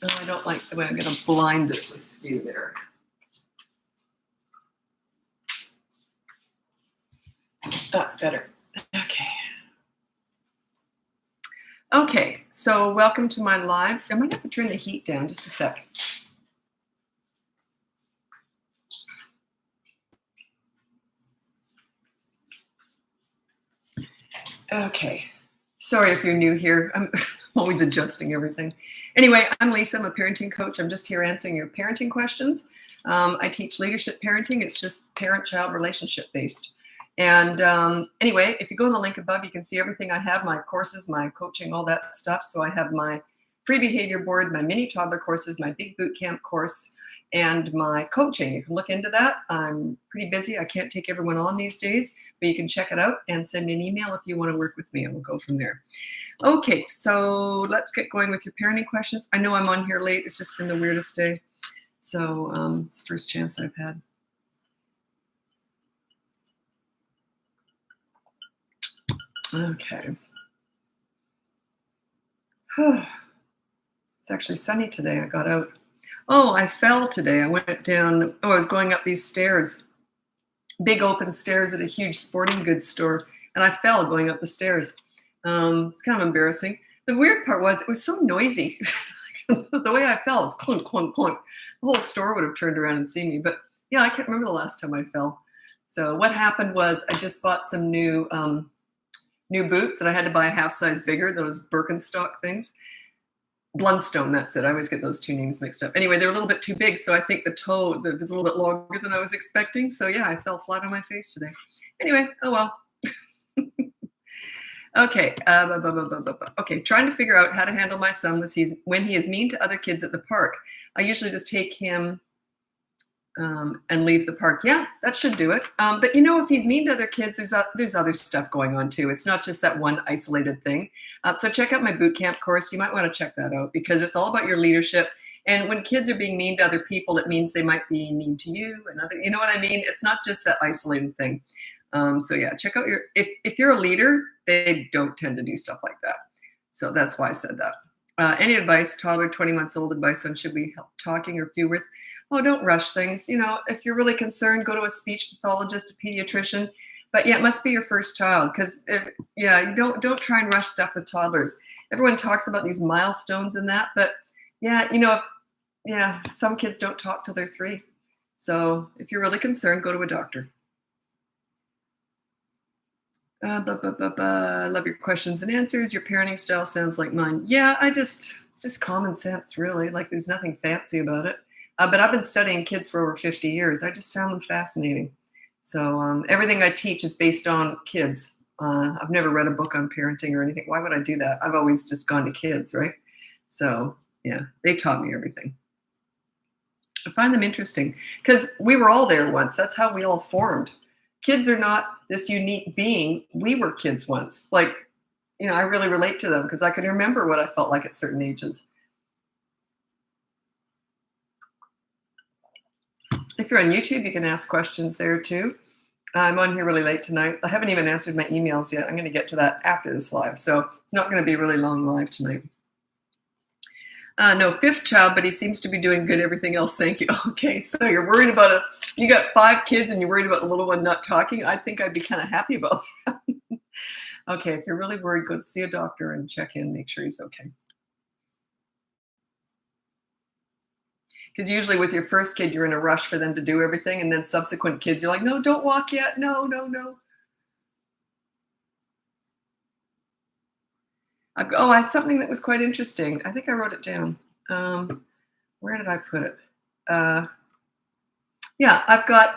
Oh, I don't like the way I'm going to blind this askew there. That's better. Okay. Okay, so welcome to my live. I might have to turn the heat down just a sec. Okay. Sorry if you're new here. I'm always adjusting everything. Anyway, I'm Lisa. I'm a parenting coach. I'm just here answering your parenting questions. I teach leadership parenting. It's just parent-child relationship based. And anyway, if you go on the link above, you can see everything I have, my courses, my coaching, all that stuff. So I have my free behavior board, my mini toddler courses, my big boot camp course, and my coaching. You can look into that. I'm pretty busy. I can't take everyone on these days, but you can check it out and send me an email if you want to work with me, and we'll go from there. Okay, so let's get going with your parenting questions. I know I'm on here late. It's just been the weirdest day. So it's the first chance I've had. Okay. It's actually sunny today. I got out. Oh, I fell today. I went down. Oh, I was going up these stairs, big open stairs at a huge sporting goods store, and I fell going up the stairs. It's kind of embarrassing. The weird part was it was so noisy. The way I fell, it's clunk, clunk, clunk. The whole store would have turned around and seen me. But yeah, I can't remember the last time I fell. So what happened was I just bought some new boots that I had to buy a half size bigger, those Birkenstock things. Blundstone, that's it. I always get those two names mixed up. Anyway, they're a little bit too big, so I think the toe was a little bit longer than I was expecting. So yeah, I fell flat on my face today. Anyway, oh well. Okay, okay. Trying to figure out how to handle my son when he is mean to other kids at the park. I usually just take him and leave the park. Yeah, that should do it. But you know, if he's mean to other kids, there's other stuff going on too. It's not just that one isolated thing. So check out my boot camp course. You might want to check that out because it's all about your leadership. And when kids are being mean to other people, it means they might be mean to you and other. You know what I mean? It's not just that isolated thing. So yeah, check out if you're a leader, they don't tend to do stuff like that. So that's why I said that. Any advice, toddler, 20 months old advice on should we help talking or a few words? Oh, don't rush things. You know, if you're really concerned, go to a speech pathologist, a pediatrician. But yeah, it must be your first child because yeah, you don't try and rush stuff with toddlers. Everyone talks about these milestones and that, but yeah, you know, yeah, some kids don't talk till they're 3. So if you're really concerned, go to a doctor. Love your questions and answers. Your parenting style sounds like mine. Yeah, it's just common sense, really. Like there's nothing fancy about it. But I've been studying kids for over 50 years. I just found them fascinating. So everything I teach is based on kids. I've never read a book on parenting or anything. Why would I do that? I've always just gone to kids, right? So yeah, they taught me everything. I find them interesting because we were all there once. That's how we all formed. Kids are not this unique being. We were kids once. Like, you know, I really relate to them because I can remember what I felt like at certain ages. If you're on YouTube, you can ask questions there too. I'm on here really late tonight. I haven't even answered my emails yet. I'm going to get to that after this live. So it's not going to be a really long live tonight. No, 5th child, but he seems to be doing good. Everything else, thank you. Okay, so you're worried about you got 5 kids and you're worried about the little one not talking. I think I'd be kind of happy about that. Okay, if you're really worried, go to see a doctor and check in, make sure he's okay. Because usually with your first kid, you're in a rush for them to do everything. And then subsequent kids, you're like, no, don't walk yet. No, no, no. I had something that was quite interesting. I think I wrote it down. Where did I put it? Yeah, I've got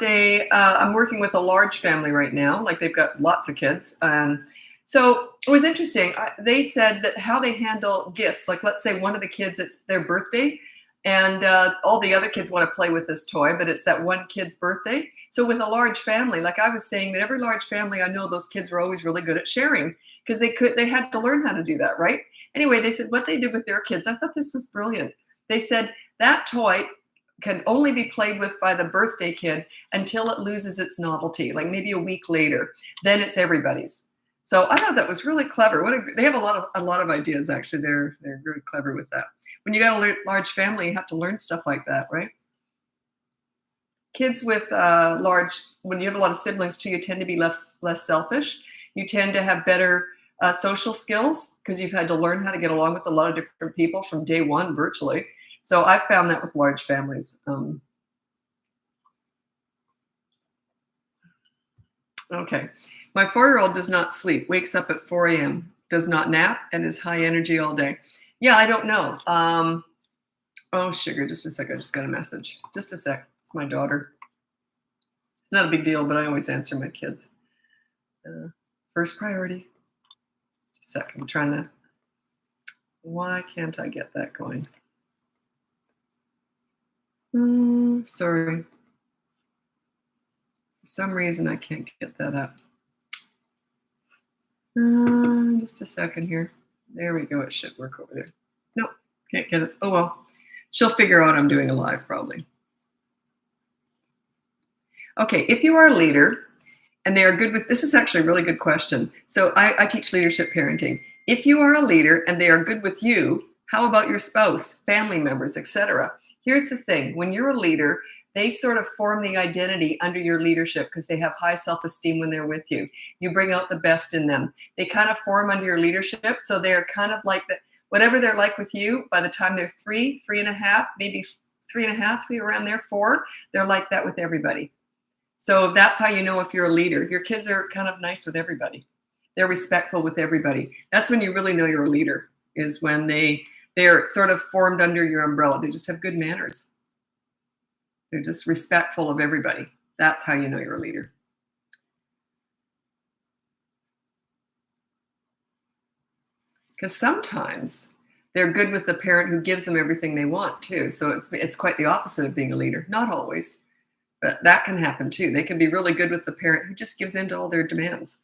I'm working with a large family right now. Like they've got lots of kids. So it was interesting. They said that how they handle gifts, like let's say one of the kids, it's their birthday. And all the other kids want to play with this toy, but it's that one kid's birthday. So with a large family, like I was saying, that every large family, I know those kids were always really good at sharing because they had to learn how to do that, right? Anyway, they said what they did with their kids. I thought this was brilliant. They said that toy can only be played with by the birthday kid until it loses its novelty, like maybe a week later. Then it's everybody's. So I thought that was really clever. They have a lot of ideas actually. They're very clever with that. When you got a large family, you have to learn stuff like that, right? Kids with when you have a lot of siblings too, you tend to be less selfish. You tend to have better social skills because you've had to learn how to get along with a lot of different people from day one, virtually. So I've found that with large families. Okay. My 4-year-old does not sleep, wakes up at 4 a.m., does not nap, and is high energy all day. Yeah, I don't know. Oh, sugar, just a sec. I just got a message. Just a sec. It's my daughter. It's not a big deal, but I always answer my kids. First priority. Just a sec. I'm trying to. Why can't I get that going? Sorry. For some reason, I can't get that up. Just a second here. There we go. It should work over there. Nope, can't get it. Oh, well. She'll figure out I'm doing a live probably. Okay, if you are a leader and they are good with, this is actually a really good question. So I teach leadership parenting. If you are a leader and they are good with you, how about your spouse, family members, etc.? Here's the thing. When you're a leader, they sort of form the identity under your leadership because they have high self-esteem when they're with you. You bring out the best in them. They kind of form under your leadership. So they're kind of like that. Whatever they're like with you, by the time they're 3.5, maybe 3.5, maybe around there, 4, they're like that with everybody. So that's how you know if you're a leader. Your kids are kind of nice with everybody. They're respectful with everybody. That's when you really know you're a leader, is when they're sort of formed under your umbrella. They just have good manners. They're just respectful of everybody. That's how you know you're a leader. Because sometimes they're good with the parent who gives them everything they want too. So it's quite the opposite of being a leader. Not always, but that can happen too. They can be really good with the parent who just gives in to all their demands.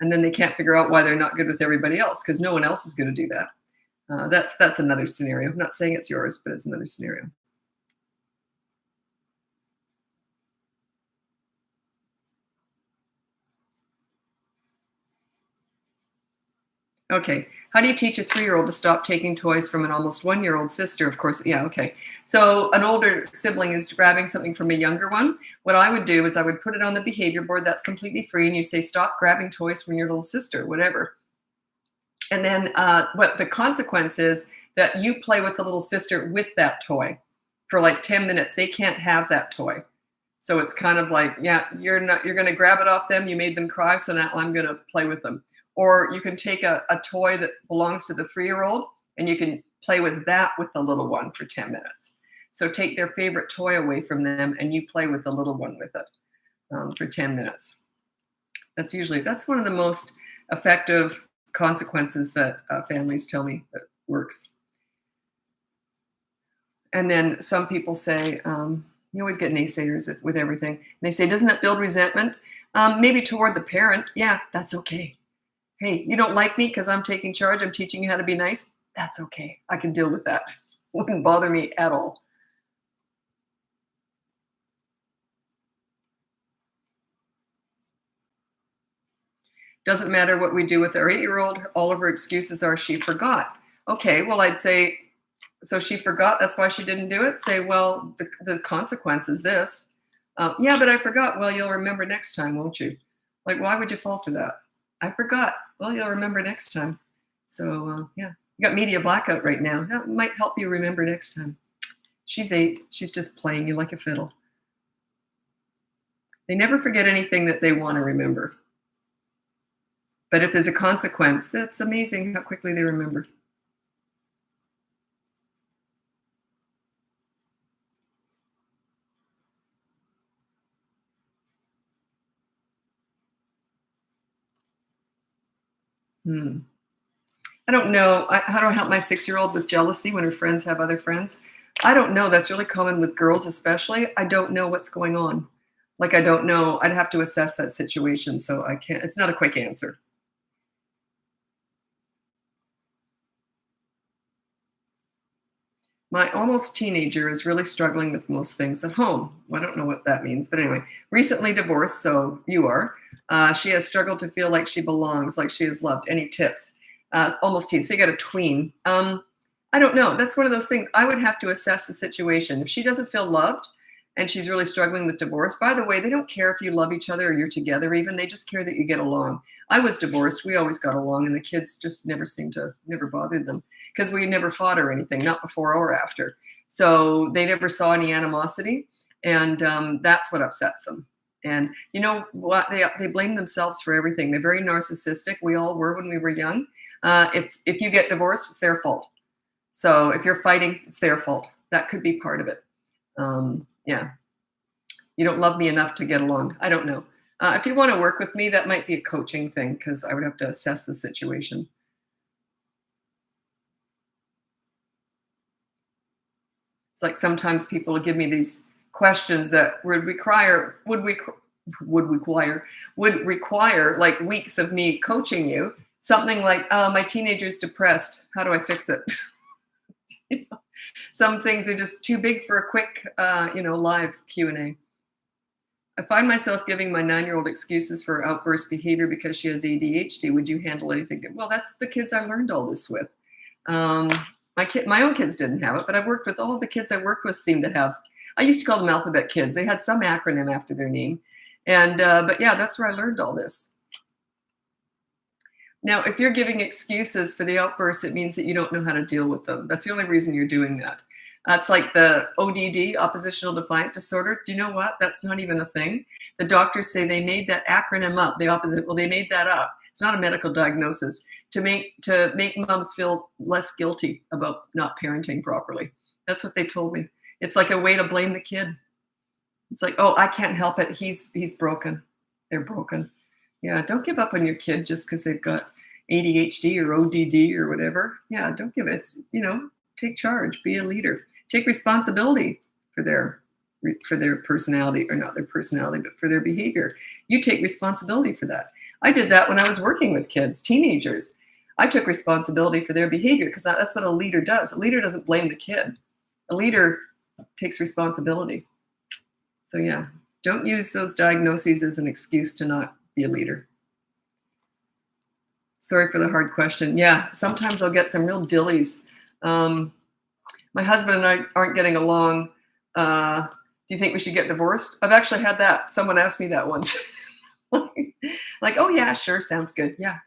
And then they can't figure out why they're not good with everybody else because no one else is going to do that. That's another scenario. I'm not saying it's yours, but it's another scenario. Okay. How do you teach a 3-year-old to stop taking toys from an almost 1-year-old sister? Of course, yeah, okay. So an older sibling is grabbing something from a younger one. What I would do is I would put it on the behavior board that's completely free, and you say, stop grabbing toys from your little sister, whatever. And then what the consequence is that you play with the little sister with that toy for like 10 minutes. They can't have that toy. So it's kind of like, yeah, you're going to grab it off them. You made them cry, so now I'm going to play with them. Or you can take a toy that belongs to the 3-year-old and you can play with that with the little one for 10 minutes. So take their favorite toy away from them and you play with the little one with it for 10 minutes. That's one of the most effective consequences that families tell me that works. And then some people say, you always get naysayers with everything. And they say, doesn't that build resentment? Maybe toward the parent. Yeah, that's okay. Hey, you don't like me because I'm taking charge. I'm teaching you how to be nice. That's okay. I can deal with that. It wouldn't bother me at all. Doesn't matter what we do with our 8-year-old. All of her excuses are she forgot. Okay, well, I'd say, so she forgot. That's why she didn't do it. Say, well, the consequence is this. Yeah, but I forgot. Well, you'll remember next time, won't you? Like, why would you fall for that? I forgot. Well, you'll remember next time. So, yeah, you got media blackout right now. That might help you remember next time. She's 8. She's just playing you like a fiddle. They never forget anything that they want to remember. But if there's a consequence, that's amazing how quickly they remember. I don't know. How do I help my 6-year-old with jealousy when her friends have other friends? I don't know. That's really common with girls, especially. I don't know what's going on. Like, I don't know. I'd have to assess that situation. So I can't, it's not a quick answer. My almost teenager is really struggling with most things at home. I don't know what that means, but anyway, recently divorced, so you are. She has struggled to feel like she belongs, like she is loved. Any tips? Almost teen. So you got a tween. I don't know. That's one of those things. I would have to assess the situation. If she doesn't feel loved and she's really struggling with divorce, by the way, they don't care if you love each other or you're together even. They just care that you get along. I was divorced. We always got along, and the kids just never bothered them because we never fought or anything, not before or after. So they never saw any animosity, and that's what upsets them. And you know what? They blame themselves for everything. They're very narcissistic. We all were when we were young. If you get divorced, it's their fault. So if you're fighting, it's their fault. That could be part of it. Yeah. You don't love me enough to get along. I don't know. If you want to work with me, that might be a coaching thing because I would have to assess the situation. It's like sometimes people give me these questions that would require like weeks of me coaching you. Something like, my teenager's depressed. How do I fix it? You know, some things are just too big for a quick, live Q&A. I find myself giving my 9-year-old excuses for outburst behavior because she has ADHD. Would you handle anything? Well, that's the kids I learned all this with. My own kids didn't have it, but I've worked with all of the kids I worked with seem to have. I used to call them alphabet kids. They had some acronym after their name. But yeah, that's where I learned all this. Now, if you're giving excuses for the outbursts, it means that you don't know how to deal with them. That's the only reason you're doing that. That's like the ODD, oppositional defiant disorder. Do you know what? That's not even a thing. The doctors say they made that acronym up, the opposite. Well, they made that up. It's not a medical diagnosis to make moms feel less guilty about not parenting properly. That's what they told me. It's like a way to blame the kid. It's like, oh, I can't help it. He's broken. They're broken. Yeah, don't give up on your kid just because they've got ADHD or ODD or whatever. Yeah, don't give it. Take charge. Be a leader. Take responsibility for their personality, or not their personality, but for their behavior. You take responsibility for that. I did that when I was working with kids, teenagers. I took responsibility for their behavior because that's what a leader does. A leader doesn't blame the kid. A leader takes responsibility. So yeah, don't use those diagnoses as an excuse to not be a leader. Sorry for the hard question. Yeah, sometimes I'll get some real dillies. My husband and I aren't getting along. Do you think we should get divorced? I've actually had that. Someone asked me that once. Like, oh yeah, sure, sounds good. Yeah.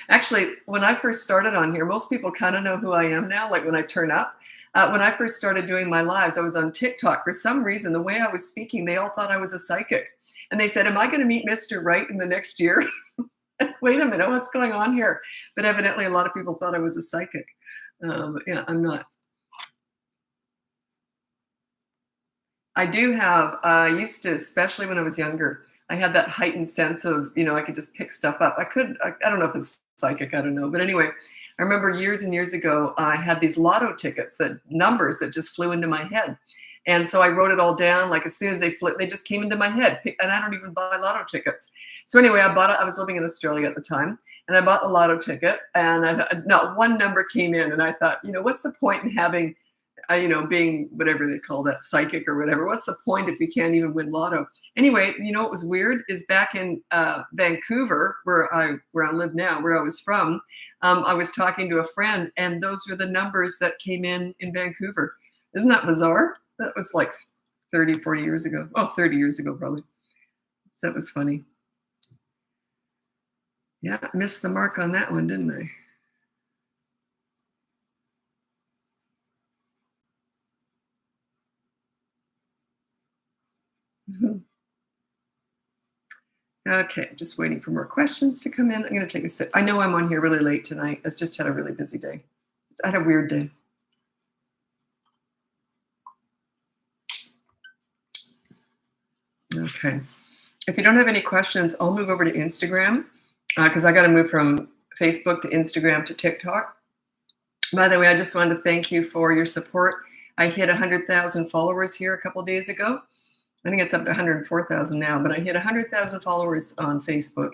Actually, when I first started on here, most people kind of know who I am now, like when I turn up. When I first started doing my lives, I was on TikTok. For some reason, the way I was speaking, they all thought I was a psychic. And they said, am I going to meet Mr. Right in the next year? Wait a minute, what's going on here? But evidently, a lot of people thought I was a psychic. Yeah, I'm not. I do have, I used to, especially when I was younger, I had that heightened sense of, I could just pick stuff up. I don't know if it's psychic, I don't know. But anyway, I remember years and years ago, I had these lotto tickets, numbers that just flew into my head. And so I wrote it all down, like as soon as they flipped, they just came into my head. And I don't even buy lotto tickets. So anyway, I bought it. I was living in Australia at the time. And I bought the lotto ticket. And not one number came in. And I thought, what's the point in having, being whatever they call that, psychic or whatever. What's the point if you can't even win lotto? Anyway, what was weird is back in Vancouver, where I live now, where I was from, I was talking to a friend, and those were the numbers that came in Vancouver. Isn't that bizarre? That was like 30, 40 years ago. Oh, 30 years ago, probably. So that was funny. Yeah, I missed the mark on that one, didn't I? Okay, just waiting for more questions to come in. I'm going to take a sip. I know I'm on here really late tonight. I just had a really busy day. I had a weird day. Okay. If you don't have any questions, I'll move over to Instagram because I got to move from Facebook to Instagram to TikTok. By the way, I just wanted to thank you for your support. I hit 100,000 followers here a couple of days ago. I think it's up to 104,000 now, but I hit 100,000 followers on Facebook.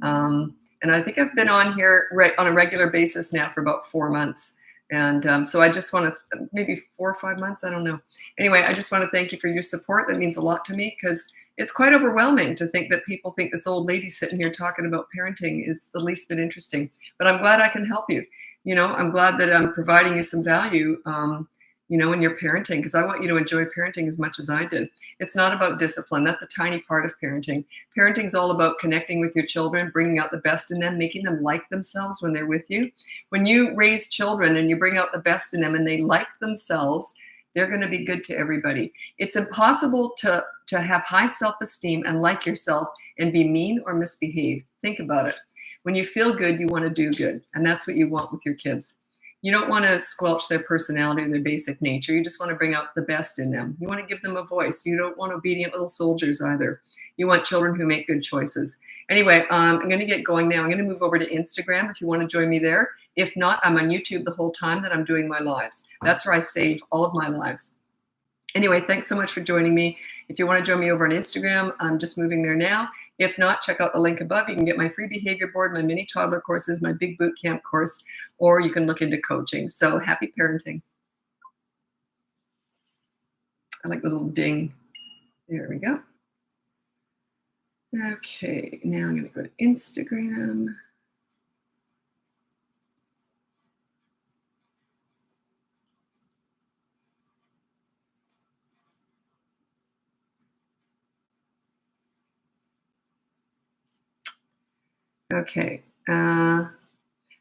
And I think I've been on here on a regular basis now for about 4 months. And so I just want to, maybe 4 or 5 months, I don't know. Anyway, I just want to thank you for your support. That means a lot to me because it's quite overwhelming to think that people think this old lady sitting here talking about parenting is the least bit interesting. But I'm glad I can help you. I'm glad that I'm providing you some value, in your parenting, because I want you to enjoy parenting as much as I did. It's not about discipline. That's a tiny part of parenting. Parenting is all about connecting with your children, bringing out the best in them, making them like themselves when they're with you. When you raise children and you bring out the best in them and they like themselves, they're going to be good to everybody. It's impossible to have high self-esteem and like yourself and be mean or misbehave. Think about it. When you feel good, you want to do good. And that's what you want with your kids. You don't want to squelch their personality or their basic nature. You just want to bring out the best in them. You want to give them a voice. You don't want obedient little soldiers either. You want children who make good choices. Anyway, I'm going to get going now. I'm going to move over to Instagram if you want to join me there. If not, I'm on YouTube the whole time that I'm doing my lives. That's where I save all of my lives. Anyway, thanks so much for joining me. If you want to join me over on Instagram, I'm just moving there now. If not, check out the link above. You can get my free behavior board, my mini toddler courses, my big boot camp course, or you can look into coaching. So happy parenting. I like the little ding. There we go. Okay, now I'm going to go to Instagram. Okay.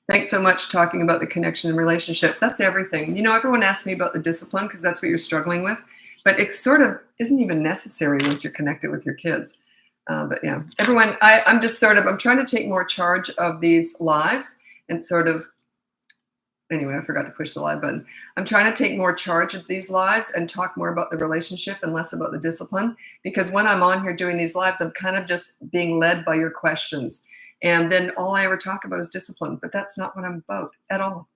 Thanks so much talking about the connection and relationship. That's everything. Everyone asks me about the discipline because that's what you're struggling with, but it sort of isn't even necessary once you're connected with your kids. But yeah, everyone, I'm trying to take more charge of these lives and anyway, I forgot to push the live button. I'm trying to take more charge of these lives and talk more about the relationship and less about the discipline, because when I'm on here doing these lives, I'm kind of just being led by your questions. And then all I ever talk about is discipline, but that's not what I'm about at all.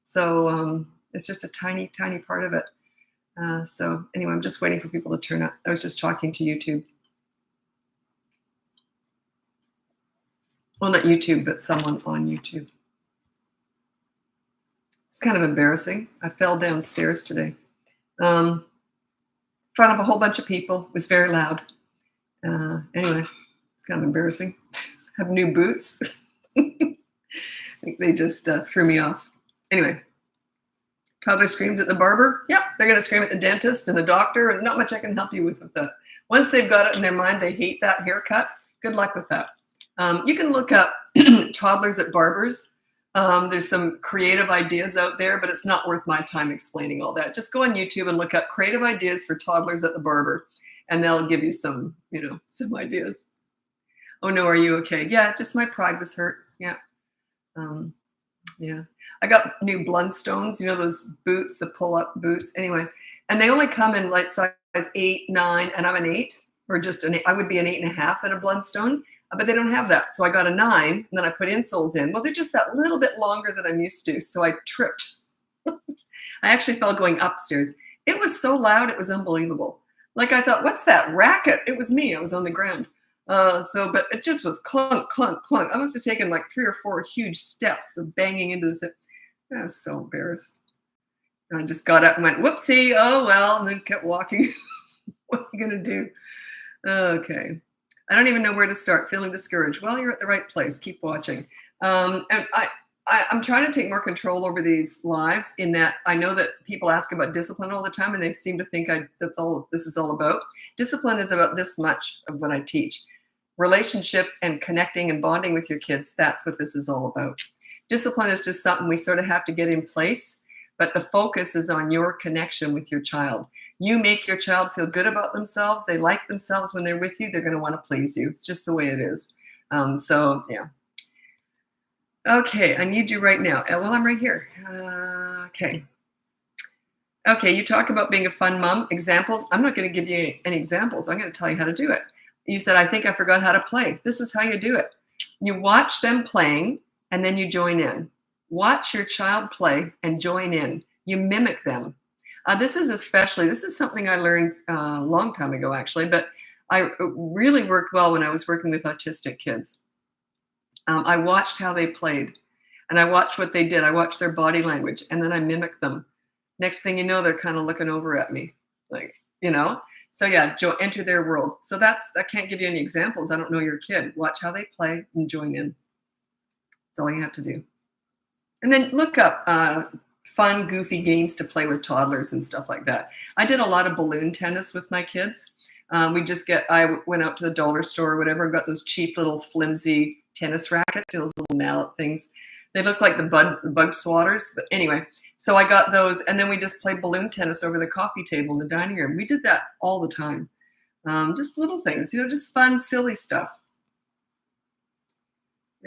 So it's just a tiny, tiny part of it. So anyway, I'm just waiting for people to turn up. I was just talking to YouTube. Well, not YouTube, but someone on YouTube. It's kind of embarrassing. I fell downstairs today. In front of a whole bunch of people. It was very loud. Anyway, it's kind of embarrassing. Have new boots. I think they just threw me off. Anyway, toddler screams at the barber. Yep, they're going to scream at the dentist and the doctor, and not much I can help you with that. Once they've got it in their mind, they hate that haircut. Good luck with that. You can look up toddlers at barbers. There's some creative ideas out there, but it's not worth my time explaining all that. Just go on YouTube and look up creative ideas for toddlers at the barber, and they'll give you some ideas. Oh no, are you okay? Yeah, just my pride was hurt. Yeah. Yeah. I got new Blundstones, those boots, the pull-up boots. Anyway, and they only come in like size 8, 9, and I'm an 8, or just an 8. I would be an 8.5 at a Blundstone, but they don't have that. So I got a 9, and then I put insoles in. Well, they're just that little bit longer than I'm used to. So I tripped. I actually fell going upstairs. It was so loud, it was unbelievable. Like I thought, what's that racket? It was me. I was on the ground. But it just was clunk, clunk, clunk. I must have taken like 3 or 4 huge steps of banging into this. I was so embarrassed. And I just got up and went, whoopsie, oh well, and then kept walking. What are you going to do? Okay. I don't even know where to start. Feeling discouraged. Well, you're at the right place. Keep watching. And I'm trying to take more control over these lives, in that I know that people ask about discipline all the time, and they seem to think that's all this is all about. Discipline is about this much of what I teach. Relationship and connecting and bonding with your kids, that's what this is all about. Discipline is just something we sort of have to get in place, but the focus is on your connection with your child. You make your child feel good about themselves. They like themselves when they're with you. They're going to want to please you. It's just the way it is. So, yeah. Okay, I need you right now. Well, I'm right here. Okay. Okay, you talk about being a fun mom. Examples. I'm not going to give you any examples. I'm going to tell you how to do it. You said, I think I forgot how to play. This is how you do it. You watch them playing, and then you join in. Watch your child play and join in. You mimic them. This is something I learned a long time ago, actually, but I really worked well when I was working with autistic kids. I watched how they played, and I watched what they did. I watched their body language, and then I mimicked them. Next thing you know, they're kind of looking over at me, like. So yeah, enter their world. So I can't give you any examples. I don't know your kid. Watch how they play and join in. That's all you have to do. And then look up fun, goofy games to play with toddlers and stuff like that. I did a lot of balloon tennis with my kids. I went out to the dollar store or whatever, and got those cheap little flimsy tennis rackets, those little mallet things. They look like the bug swatters, but anyway. So I got those, and then we just played balloon tennis over the coffee table in the dining room. We did that all the time. Just little things, just fun, silly stuff.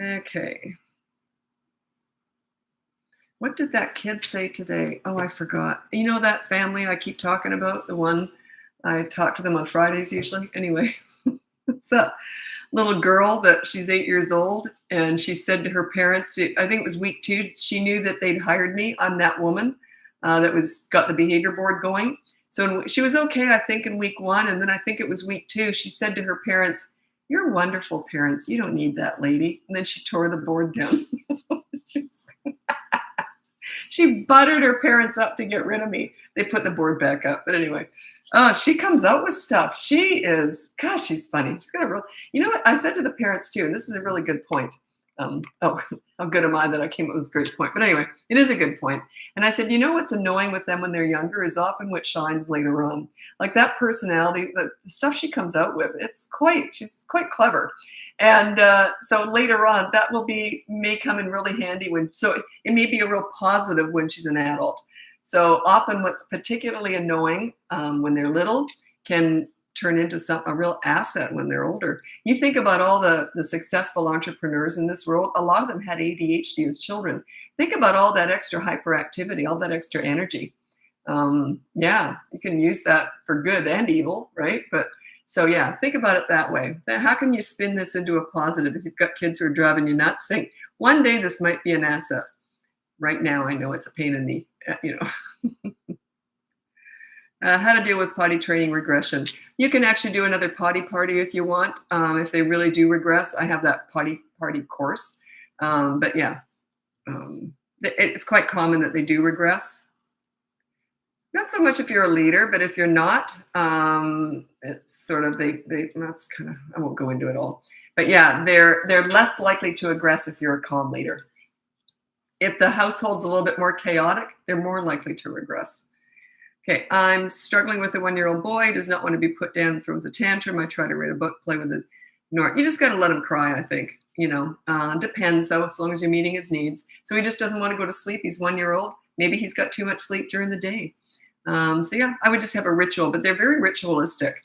Okay. What did that kid say today? Oh, I forgot. That family I keep talking about, the one I talk to them on Fridays usually. Anyway, it's that little girl that she's 8 years old, and she said to her parents, I think it was week 2, she knew that they'd hired me. I'm that woman that got the behavior board going. So she was okay, I think, in week 1, and then I think it was week 2, she said to her parents, "You're wonderful parents. You don't need that lady." And then she tore the board down. She buttered her parents up to get rid of me. They put the board back up. But anyway, she comes out with stuff. Gosh, she's funny. She's got a real, what I said to the parents too, and this is a really good point. How good am I that I came up with this great point? But anyway, it is a good point. And I said, what's annoying with them when they're younger is often what shines later on. Like that personality, the stuff she comes out with, she's quite clever. And so later on, that may come in really handy so it may be a real positive when she's an adult. So often what's particularly annoying when they're little can turn into a real asset when they're older. You think about all the successful entrepreneurs in this world, a lot of them had ADHD as children. Think about all that extra hyperactivity, all that extra energy. Yeah, you can use that for good and evil, right? So yeah, think about it that way. How can you spin this into a positive? If you've got kids who are driving you nuts, think one day this might be an asset. Right now, I know it's a pain in the, how to deal with potty training regression. You can actually do another potty party if you want. If they really do regress, I have that potty party course. But yeah, it's quite common that they do regress. Not so much if you're a leader, but if you're not, it's sort of that's kind of, I won't go into it all. But yeah, they're less likely to regress if you're a calm leader. If the household's a little bit more chaotic, they're more likely to regress. Okay, I'm struggling with a 1-year-old boy. He does not want to be put down and throws a tantrum. I try to read a book, play with it. You just got to let him cry, I think. Depends, though, as long as you're meeting his needs. So he just doesn't want to go to sleep. He's 1-year-old. Maybe he's got too much sleep during the day. So yeah, I would just have a ritual, but they're very ritualistic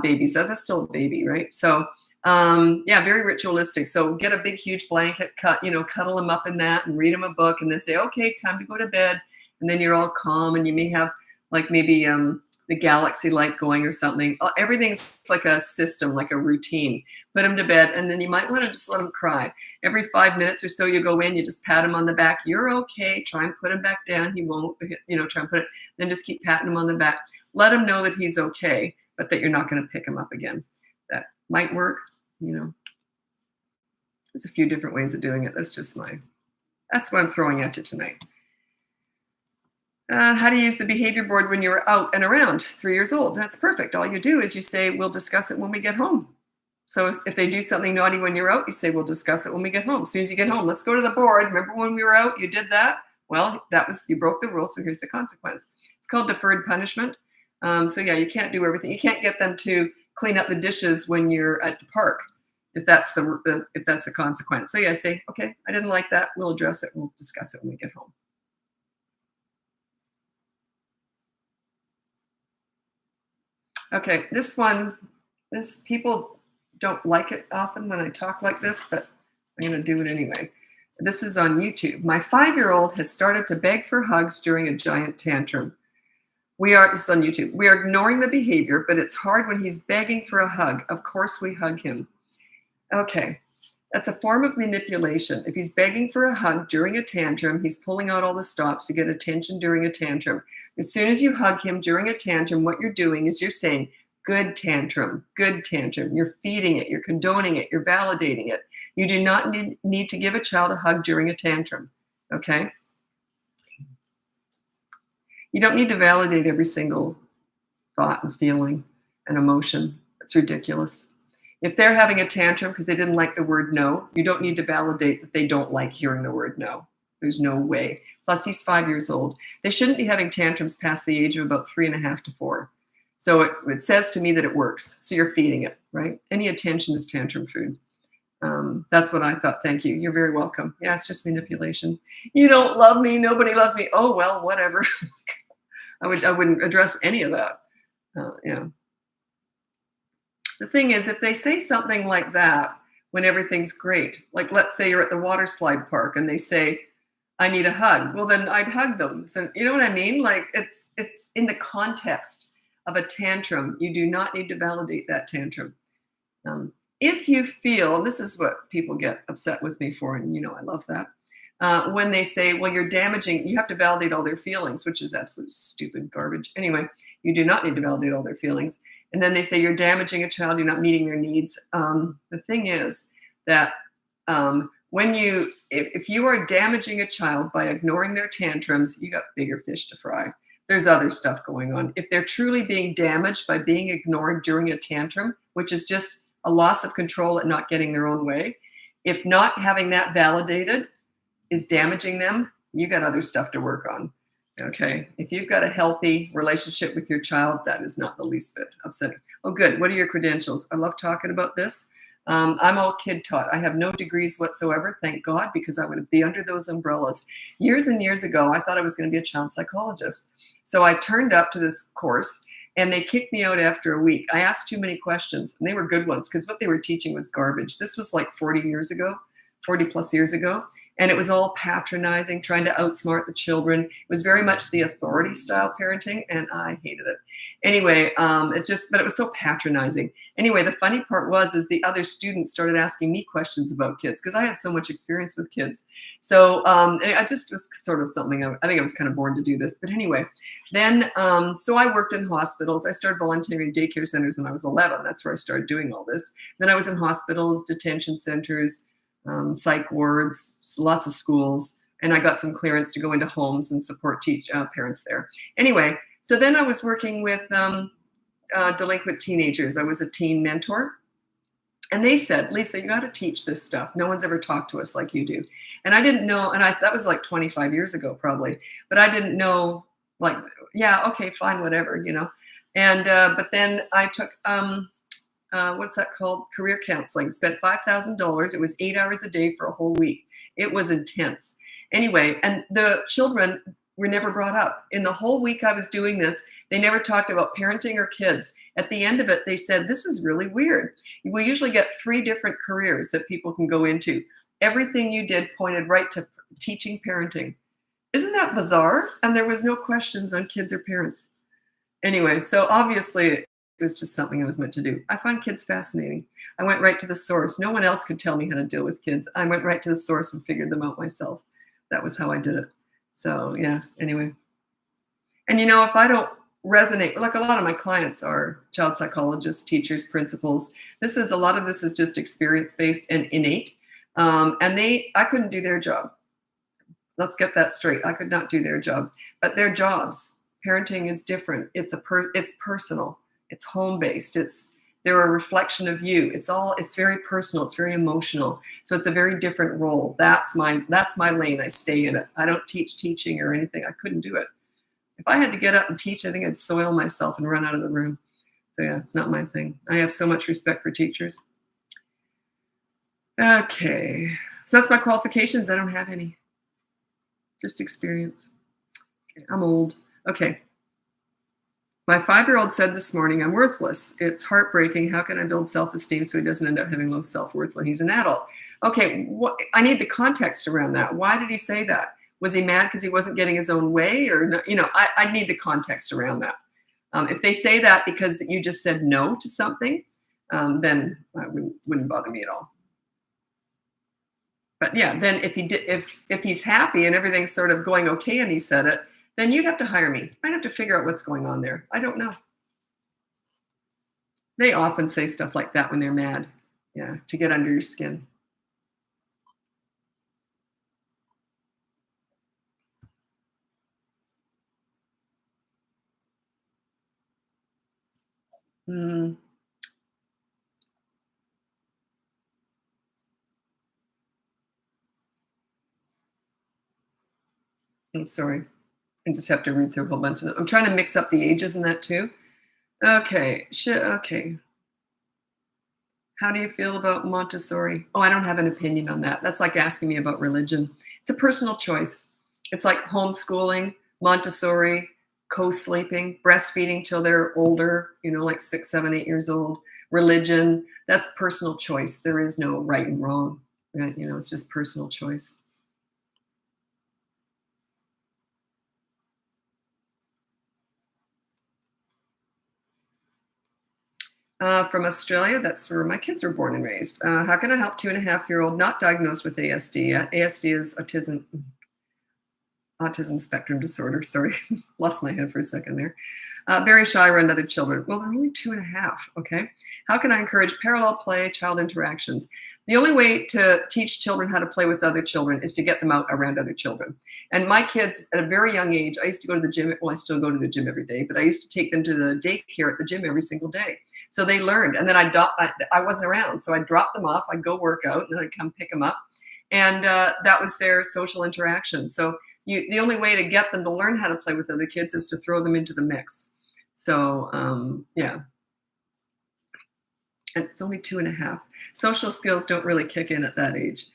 babies. So that's still a baby, right? So yeah, very ritualistic. So get a big, huge blanket, cuddle him up in that and read him a book and then say, okay, time to go to bed. And then you're all calm and you may have like maybe the galaxy light going or something. Everything's like a system, like a routine. Put him to bed, and then you might want to just let him cry. Every 5 minutes or so you go in, you just pat him on the back. You're okay. Try and put him back down. He won't, try and put it. Then just keep patting him on the back. Let him know that he's okay, but that you're not going to pick him up again. That might work, There's a few different ways of doing it. That's what I'm throwing at you tonight. How to use the behavior board when you're out and around, 3 years old. That's perfect. All you do is you say, we'll discuss it when we get home. So if they do something naughty when you're out, you say, we'll discuss it when we get home. As soon as you get home, let's go to the board. Remember when we were out, you did that? Well, you broke the rule, so here's the consequence. It's called deferred punishment. So yeah, you can't do everything. You can't get them to clean up the dishes when you're at the park, if that's the consequence. So yeah, say, okay, I didn't like that. We'll address it. We'll discuss it when we get home. Okay, this people don't like it often when I talk like this, but I'm going to do it anyway. This is on YouTube. My 5-year-old has started to beg for hugs during a giant tantrum. This is on YouTube. We are ignoring the behavior, but it's hard when he's begging for a hug. Of course we hug him. Okay, that's a form of manipulation. If he's begging for a hug during a tantrum, he's pulling out all the stops to get attention during a tantrum. As soon as you hug him during a tantrum, what you're doing is you're saying, good tantrum, good tantrum. You're feeding it, you're condoning it, you're validating it. You do not need to give a child a hug during a tantrum, okay? You don't need to validate every single thought and feeling. an emotion. It's ridiculous. If they're having a tantrum because they didn't like the word no, you don't need to validate that they don't like hearing the word no. There's no way. Plus, he's 5 years old. They shouldn't be having tantrums past the age of about 3.5 to 4. So it says to me that it works. So you're feeding it, right? Any attention is tantrum food. That's what I thought. Thank you. You're very welcome. Yeah, it's just manipulation. You don't love me. Nobody loves me. Oh, well, whatever. I wouldn't address any of that. Yeah. The thing is, if they say something like that when everything's great, like let's say you're at the water slide park and they say, I need a hug. Well, then I'd hug them. So, you know what I mean? Like it's in the context of a tantrum. You do not need to validate that tantrum. If you feel, this is what people get upset with me for, and I love that. When they say, well, you're damaging, you have to validate all their feelings, which is absolute stupid garbage. Anyway, you do not need to validate all their feelings. And then they say you're damaging a child, you're not meeting their needs. The thing is that if you are damaging a child by ignoring their tantrums, you got bigger fish to fry. There's other stuff going on. If they're truly being damaged by being ignored during a tantrum, which is just a loss of control at not getting their own way, if not having that validated is damaging them, you got other stuff to work on. Okay. If you've got a healthy relationship with your child, that is not the least bit upsetting. Oh, good. What are your credentials? I love talking about this. I'm all kid taught. I have no degrees whatsoever, thank God, because I would be under those umbrellas. Years and years ago, I thought I was going to be a child psychologist. So I turned up to this course and they kicked me out after a week. I asked too many questions, and they were good ones because what they were teaching was garbage. This was like 40 plus years ago. And it was all patronizing, trying to outsmart the children. It was very much the authority style parenting, and I hated it. Anyway, but it was so patronizing. Anyway, the funny part is the other students started asking me questions about kids because I had so much experience with kids. So I just was sort of something, I think I was kind of born to do this. But anyway, then, so I worked in hospitals. I started volunteering in daycare centers when I was 11. That's where I started doing all this. Then I was in hospitals, detention centers, psych wards, lots of schools, and I got some clearance to go into homes and support parents there. Anyway, so then I was working with delinquent teenagers. I was a teen mentor, and they said, Lisa, you got to teach this stuff. No one's ever talked to us like you do. And I didn't know, and that was like 25 years ago probably, but I didn't know, like, yeah, okay, fine, whatever, And but then I took what's that called? Career counseling. Spent $5,000. It was 8 hours a day for a whole week. It was intense. Anyway, and the children were never brought up. In the whole week I was doing this, they never talked about parenting or kids. At the end of it, they said, this is really weird. We usually get 3 different careers that people can go into. Everything you did pointed right to teaching parenting. Isn't that bizarre? And there was no questions on kids or parents. Anyway, so obviously it was just something I was meant to do. I find kids fascinating. I went right to the source. No one else could tell me how to deal with kids. I went right to the source and figured them out myself. That was how I did it. So yeah, anyway. And if I don't resonate, like a lot of my clients are child psychologists, teachers, principals. A lot of this is just experience-based and innate. And I couldn't do their job. Let's get that straight. I could not do their job, but their jobs. Parenting is different. It's personal. It's home-based. They're a reflection of you. It's very personal. It's very emotional. So it's a very different role. That's my lane. I stay in it. I don't teach teaching or anything. I couldn't do it. If I had to get up and teach, I think I'd soil myself and run out of the room. So yeah, it's not my thing. I have so much respect for teachers. Okay. So that's my qualifications. I don't have any. Just experience. Okay, I'm old. Okay. My 5-year-old said this morning, I'm worthless. It's heartbreaking. How can I build self-esteem so he doesn't end up having low self-worth when he's an adult? Okay, I need the context around that. Why did he say that? Was he mad because he wasn't getting his own way? Or, I need the context around that. If they say that because you just said no to something, then it wouldn't bother me at all. But yeah, then if he's happy and everything's sort of going okay and he said it, then you'd have to hire me. I'd have to figure out what's going on there. I don't know. They often say stuff like that when they're mad. Yeah, to get under your skin. Mm, I'm sorry. I just have to read through a whole bunch of them. I'm trying to mix up the ages in that too. Okay. Okay. How do you feel about Montessori? Oh, I don't have an opinion on that. That's like asking me about religion. It's a personal choice. It's like homeschooling, Montessori, co-sleeping, breastfeeding till they're older, like 6, 7, 8 years old. Religion, that's personal choice. There is no right and wrong. Right? It's just personal choice. From Australia, that's where my kids were born and raised. How can I help 2.5-year-old not diagnosed with ASD yet? ASD is autism spectrum disorder. Sorry, lost my head for a second there. Very shy around other children. Well, they're only 2.5. Okay. How can I encourage parallel play, child interactions? The only way to teach children how to play with other children is to get them out around other children. And my kids, at a very young age, I used to go to the gym. Well, I still go to the gym every day, but I used to take them to the daycare at the gym every single day. So they learned. And then I wasn't around. So I'd drop them off. I'd go work out, and then I'd come pick them up. And that was their social interaction. So the only way to get them to learn how to play with other kids is to throw them into the mix. So yeah, and it's only 2.5. Social skills don't really kick in at that age.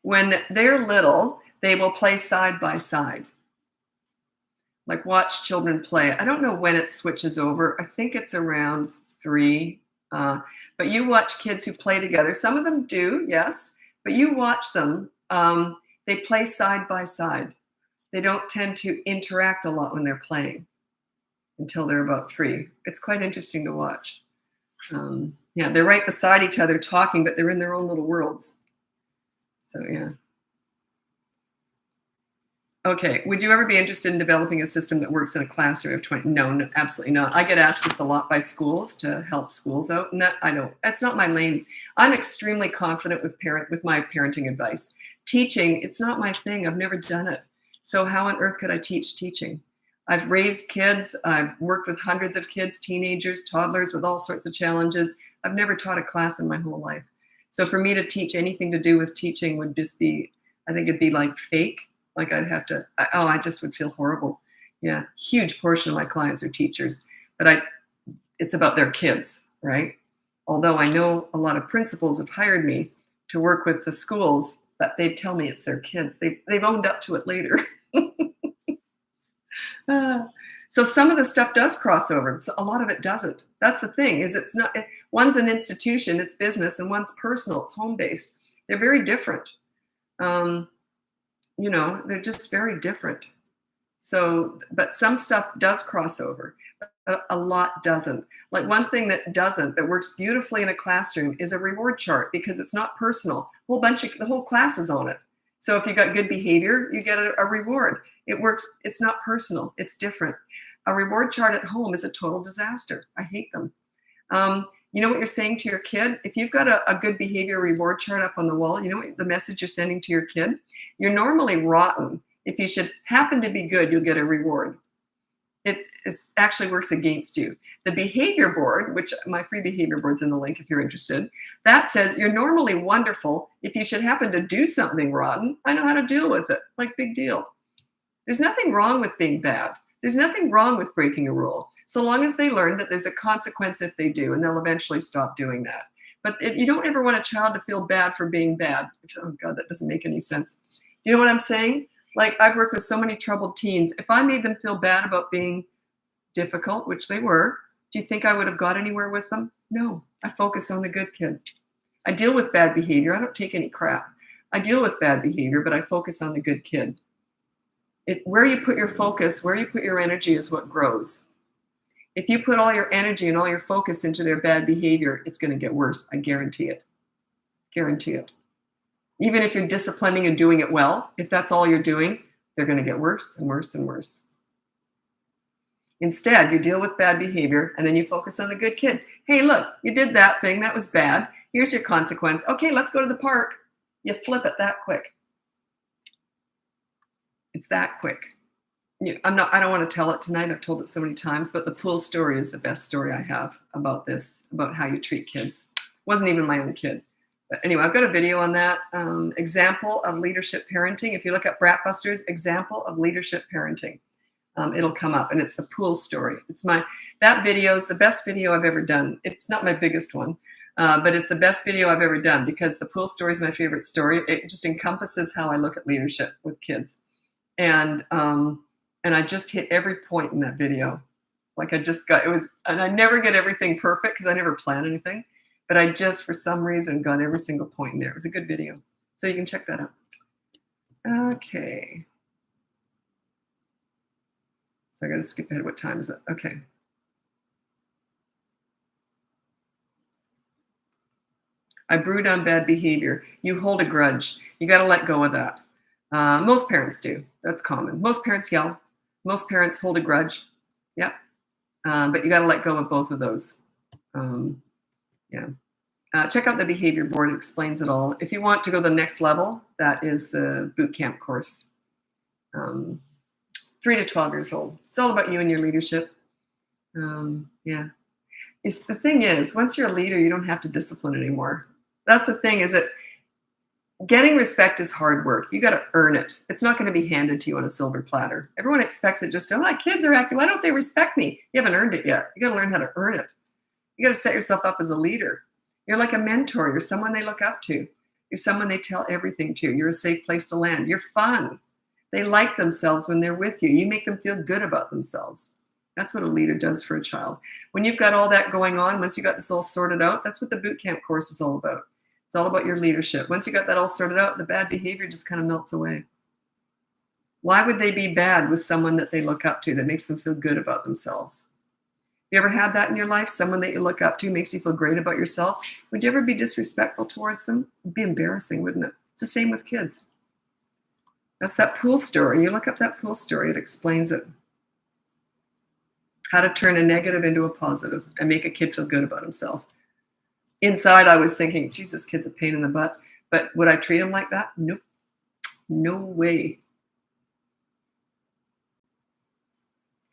When they're little, they will play side by side. Like watch children play. I don't know when it switches over. I think it's around 3. But you watch kids who play together. Some of them do, yes, but you watch them. They play side by side. They don't tend to interact a lot when they're playing until they're about 3. It's quite interesting to watch. Yeah, they're right beside each other talking, but they're in their own little worlds. So yeah. Okay. Would you ever be interested in developing a system that works in a classroom of 20? No, absolutely not. I get asked this a lot by schools to help schools out, and I don't. That's not my lane. I'm extremely confident with my parenting advice. Teaching, it's not my thing. I've never done it. So how on earth could I teach teaching? I've raised kids. I've worked with hundreds of kids, teenagers, toddlers with all sorts of challenges. I've never taught a class in my whole life. So for me to teach anything to do with teaching would just be, I think it'd be like fake. Like I just would feel horrible. Yeah, huge portion of my clients are teachers, but it's about their kids, right? Although I know a lot of principals have hired me to work with the schools, but they tell me it's their kids. They've owned up to it later. So some of the stuff does cross over. So a lot of it doesn't. That's the thing, is it's not, one's an institution, it's business, and one's personal, it's home-based. They're very different. They're just very different. So, but some stuff does cross over, but a lot doesn't. Like one thing that works beautifully in a classroom is a reward chart, because it's not personal. The whole class is on it. So if you got good behavior, you get a reward. It works. It's not personal. It's different. A reward chart at home is a total disaster. I hate them. You know what you're saying to your kid? If you've got a good behavior reward chart up on the wall, you know what the message you're sending to your kid? You're normally rotten. If you should happen to be good, you'll get a reward. It actually works against you. The behavior board, which my free behavior board's in the link if you're interested, that says you're normally wonderful. If you should happen to do something rotten, I know how to deal with it. Like, big deal. There's nothing wrong with being bad. There's nothing wrong with breaking a rule, so long as they learn that there's a consequence if they do, and they'll eventually stop doing that. But you don't ever want a child to feel bad for being bad. Oh God, that doesn't make any sense. Do you know what I'm saying? Like, I've worked with so many troubled teens. If I made them feel bad about being difficult, which they were, do you think I would have got anywhere with them? No, I focus on the good kid. I deal with bad behavior. I don't take any crap. I deal with bad behavior, but I focus on the good kid. Where you put your focus, where you put your energy is what grows. If you put all your energy and all your focus into their bad behavior, it's going to get worse. I guarantee it. Guarantee it. Even if you're disciplining and doing it well, if that's all you're doing, they're going to get worse and worse and worse. Instead, you deal with bad behavior and then you focus on the good kid. Hey, look, you did that thing. That was bad. Here's your consequence. Okay, let's go to the park. You flip it that quick. It's that quick. Yeah, I don't want to tell it tonight. I've told it so many times, but the pool story is the best story I have about this, about how you treat kids. Wasn't even my own kid. But anyway, I've got a video on that. Example of leadership parenting. If you look at Bratbusters, example of leadership parenting, it'll come up, and it's the pool story. That video is the best video I've ever done. It's not my biggest one, but it's the best video I've ever done because the pool story is my favorite story. It just encompasses how I look at leadership with kids. And I just hit every point in that video. Like and I never get everything perfect because I never plan anything, but I just, for some reason, got every single point in there. It was a good video. So you can check that out. Okay. So I got to skip ahead. What time is it? Okay. I brood on bad behavior. You hold a grudge. You got to let go of that. Most parents do. That's common. Most parents yell. Most parents hold a grudge. Yep. But you got to let go of both of those. Yeah. Check out the behavior board. It explains it all. If you want to go to the next level, that is the boot camp course. 3 to 12 years old. It's all about you and your leadership. Yeah. The thing is, once you're a leader, you don't have to discipline anymore. That's the thing, is that getting respect is hard work. You got to earn it. It's not going to be handed to you on a silver platter. Everyone expects it just to, my kids are acting. Why don't they respect me? You haven't earned it yet. You got to learn how to earn it. You got to set yourself up as a leader. You're like a mentor. You're someone they look up to. You're someone they tell everything to. You're a safe place to land. You're fun. They like themselves when they're with you. You make them feel good about themselves. That's what a leader does for a child. When you've got all that going on, once you got this all sorted out, that's what the boot camp course is all about. It's all about your leadership. Once you got that all sorted out, the bad behavior just kind of melts away. Why would they be bad with someone that they look up to that makes them feel good about themselves? You ever had that in your life? Someone that you look up to makes you feel great about yourself? Would you ever be disrespectful towards them? It'd be embarrassing, wouldn't it? It's the same with kids. That's that pool story. You look up that pool story, it explains it. How to turn a negative into a positive and make a kid feel good about himself. Inside, I was thinking, Jesus, kid's a pain in the butt. But would I treat him like that? Nope. No way.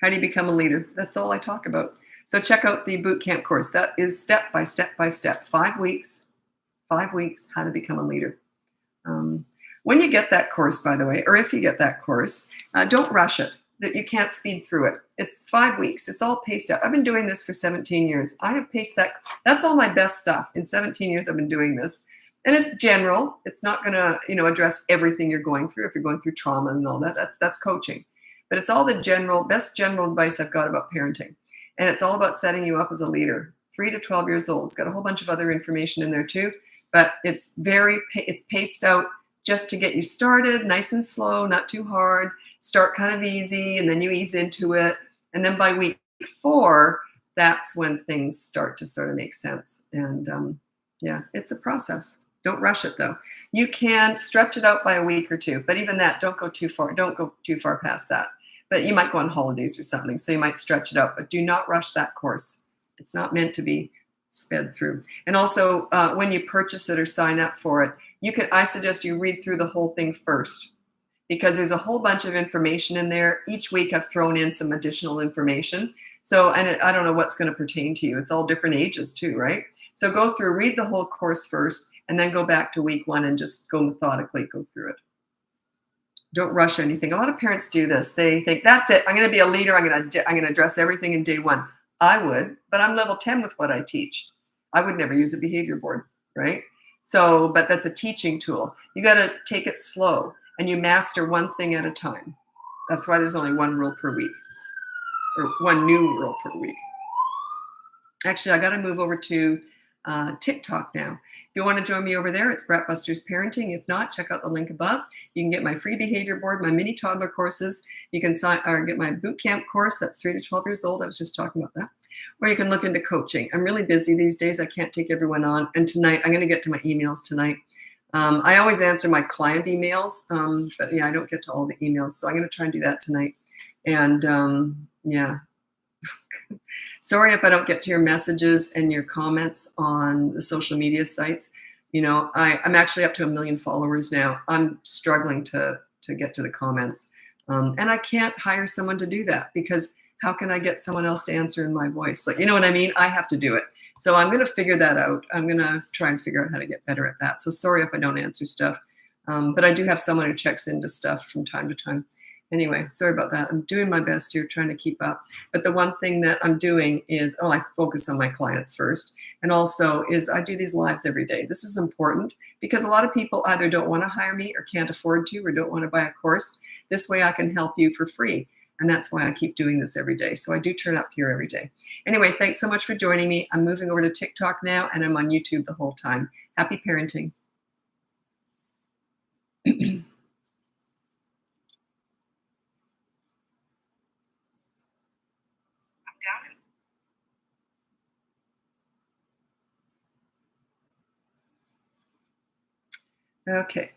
How do you become a leader? That's all I talk about. So check out the boot camp course. That is step by step by step. 5 weeks. 5 weeks, how to become a leader. When you get that course, by the way, or if you get that course, don't rush it. That you can't speed through it. It's 5 weeks. It's all paced out. I've been doing this for 17 years. I have paced that. That's all my best stuff. In 17 years, I've been doing this. And it's general. It's not going to, address everything you're going through. If you're going through trauma and all that, that's coaching. But it's all the best general advice I've got about parenting. And it's all about setting you up as a leader. 3 to 12 years old. It's got a whole bunch of other information in there too. But it's paced out just to get you started, nice and slow, not too hard. Start kind of easy, and then you ease into it. And then by week 4, that's when things start to sort of make sense. And it's a process. Don't rush it, though. You can stretch it out by a week or 2, but even that, don't go too far. Don't go too far past that. But you might go on holidays or something, so you might stretch it out. But do not rush that course. It's not meant to be sped through. And also, when you purchase it or sign up for it, I suggest you read through the whole thing first, because there's a whole bunch of information in there. Each week I've thrown in some additional information. I don't know what's going to pertain to you. It's all different ages too, right? So go through, read the whole course first, and then go back to week 1 and just go methodically go through it. Don't rush anything. A lot of parents do this. They think, that's it. I'm going to be a leader. I'm going to address everything in day 1. I would, but I'm level 10 with what I teach. I would never use a behavior board, right? But that's a teaching tool. You got to take it slow. And you master one thing at a time. That's why there's only 1 rule per week, or 1 new rule per week. Actually, I got to move over to TikTok now. If you want to join me over there, it's Bratbusters Parenting. If not, check out the link above. You can get my free behavior board, my mini toddler courses. You can get my boot camp course. That's 3 to 12 years old. I was just talking about that. Or you can look into coaching. I'm really busy these days. I can't take everyone on. And tonight, I'm going to get to my emails tonight. I always answer my client emails, but I don't get to all the emails. So I'm going to try and do that tonight. And sorry if I don't get to your messages and your comments on the social media sites. I'm actually up to 1 million followers now. I'm struggling to get to the comments. And I can't hire someone to do that because how can I get someone else to answer in my voice? Like, you know what I mean? I have to do it. So I'm going to figure that out. I'm going to try and figure out how to get better at that. So sorry if I don't answer stuff. But I do have someone who checks into stuff from time to time. Anyway, sorry about that. I'm doing my best here, trying to keep up. But the one thing that I'm doing is, I focus on my clients first. And also is I do these lives every day. This is important because a lot of people either don't want to hire me or can't afford to or don't want to buy a course. This way I can help you for free. And that's why I keep doing this every day. So I do turn up here every day. Anyway, thanks so much for joining me. I'm moving over to TikTok now and I'm on YouTube the whole time. Happy parenting. Okay.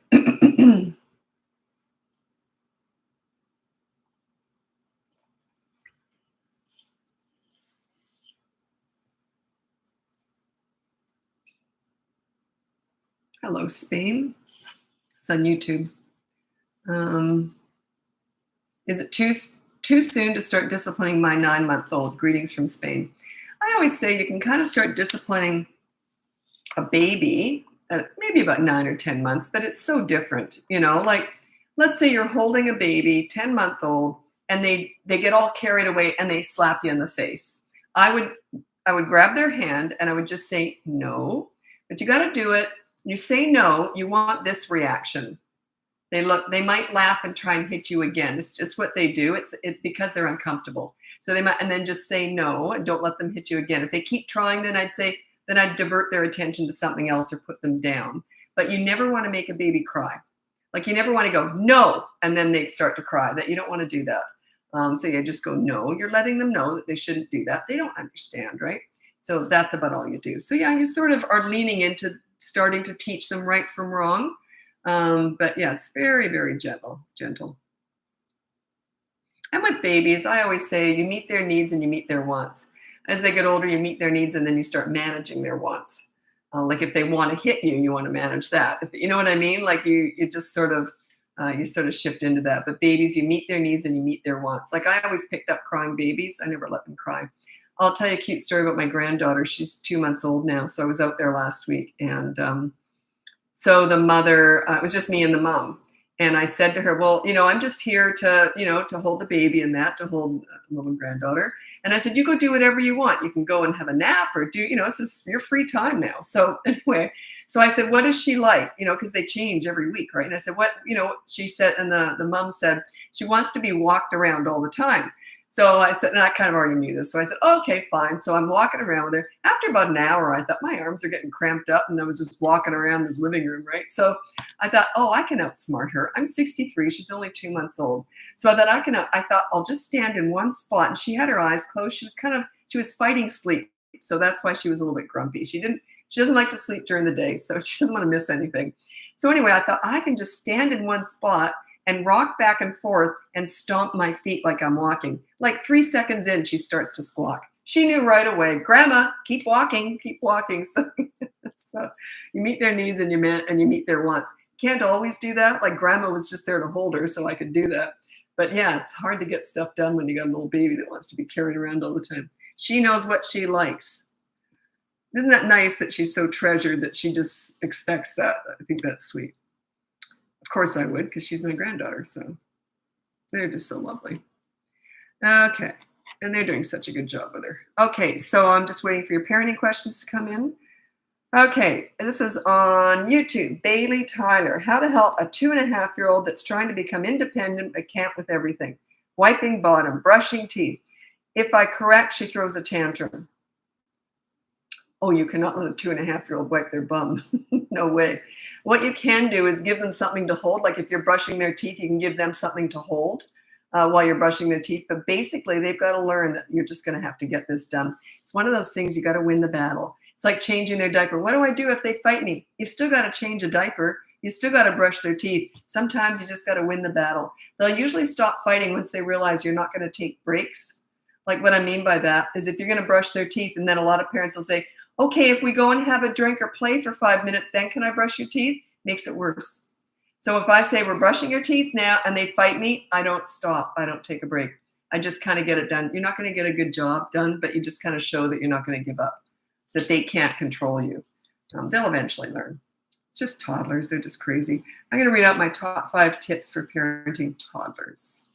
Hello, Spain. It's on YouTube. Is it too soon to start disciplining my 9-month-old? Greetings from Spain. I always say you can kind of start disciplining a baby at maybe about 9 or 10 months, but it's so different. Like let's say you're holding a baby, 10-month-old, and they get all carried away and they slap you in the face. I would grab their hand and I would just say no, but you got to do it. You say no, you want this reaction. They might laugh and try and hit you again. It's just what they do. It's because they're uncomfortable. So they might, and then just say no and don't let them hit you again. If they keep trying, then I'd divert their attention to something else or put them down. But you never want to make a baby cry. Like you never want to go, no, and then they start to cry. That you don't want to do that. So you just go, no. You're letting them know that they shouldn't do that. They don't understand, right? So that's about all you do. So yeah, you sort of are leaning into starting to teach them right from wrong. But yeah, it's very, very gentle. And with babies, I always say you meet their needs and you meet their wants. As they get older, you meet their needs and then you start managing their wants. Like if they want to hit you, you want to manage that. You know what I mean? Like you just sort of shift into that. But babies, you meet their needs and you meet their wants. Like I always picked up crying babies. I never let them cry. I'll tell you a cute story about my granddaughter. She's 2 months old now. So I was out there last week and so the mother, it was just me and the mom. And I said to her, well, I'm just here to hold the baby and to hold a little granddaughter. And I said, you go do whatever you want. You can go and have a nap or this is your free time now. So anyway, so I said, what is she like? Because they change every week, right? And I said, she said, and the mom said, she wants to be walked around all the time. So I said, and I kind of already knew this. So I said, okay, fine. So I'm walking around with her. After about an hour, I thought my arms are getting cramped up and I was just walking around the living room, right? So I thought, I can outsmart her. I'm 63. She's only 2 months old. So I thought I'll just stand in one spot. And she had her eyes closed. She was fighting sleep. So that's why she was a little bit grumpy. She doesn't like to sleep during the day. So she doesn't want to miss anything. So anyway, I thought I can just stand in one spot and rock back and forth and stomp my feet like I'm walking. Like 3 seconds in, she starts to squawk. She knew right away, Grandma, keep walking. So you meet their needs and you meet their wants. Can't always do that. Like Grandma was just there to hold her, so I could do that. But yeah, it's hard to get stuff done when you got a little baby that wants to be carried around all the time. She knows what she likes. Isn't that nice that she's so treasured that she just expects that? I think that's sweet. Of course I would, because she's my granddaughter, so they're just so lovely. Okay, and they're doing such a good job with her. Okay, so I'm just waiting for your parenting questions to come in. Okay, this is on YouTube. Bailey Tyler, how to help a 2.5-year-old that's trying to become independent but can't with everything. Wiping bottom, brushing teeth. If I correct, she throws a tantrum. Oh, you cannot let a 2.5-year-old wipe their bum. No way. What you can do is give them something to hold. Like if you're brushing their teeth, you can give them something to hold while you're brushing their teeth. But basically, they've got to learn that you're just going to have to get this done. It's one of those things you got to win the battle. It's like changing their diaper. What do I do if they fight me? You've still got to change a diaper. You still got to brush their teeth. Sometimes you just got to win the battle. They'll usually stop fighting once they realize you're not going to take breaks. Like what I mean by that is if you're going to brush their teeth, and then a lot of parents will say, okay, if we go and have a drink or play for 5 minutes, then can I brush your teeth? Makes it worse. So if I say we're brushing your teeth now and they fight me, I don't stop. I don't take a break. I just kind of get it done. You're not going to get a good job done, but you just kind of show that you're not going to give up, that they can't control you. They'll eventually learn. It's just toddlers. They're just crazy. I'm going to read out my top 5 tips for parenting toddlers.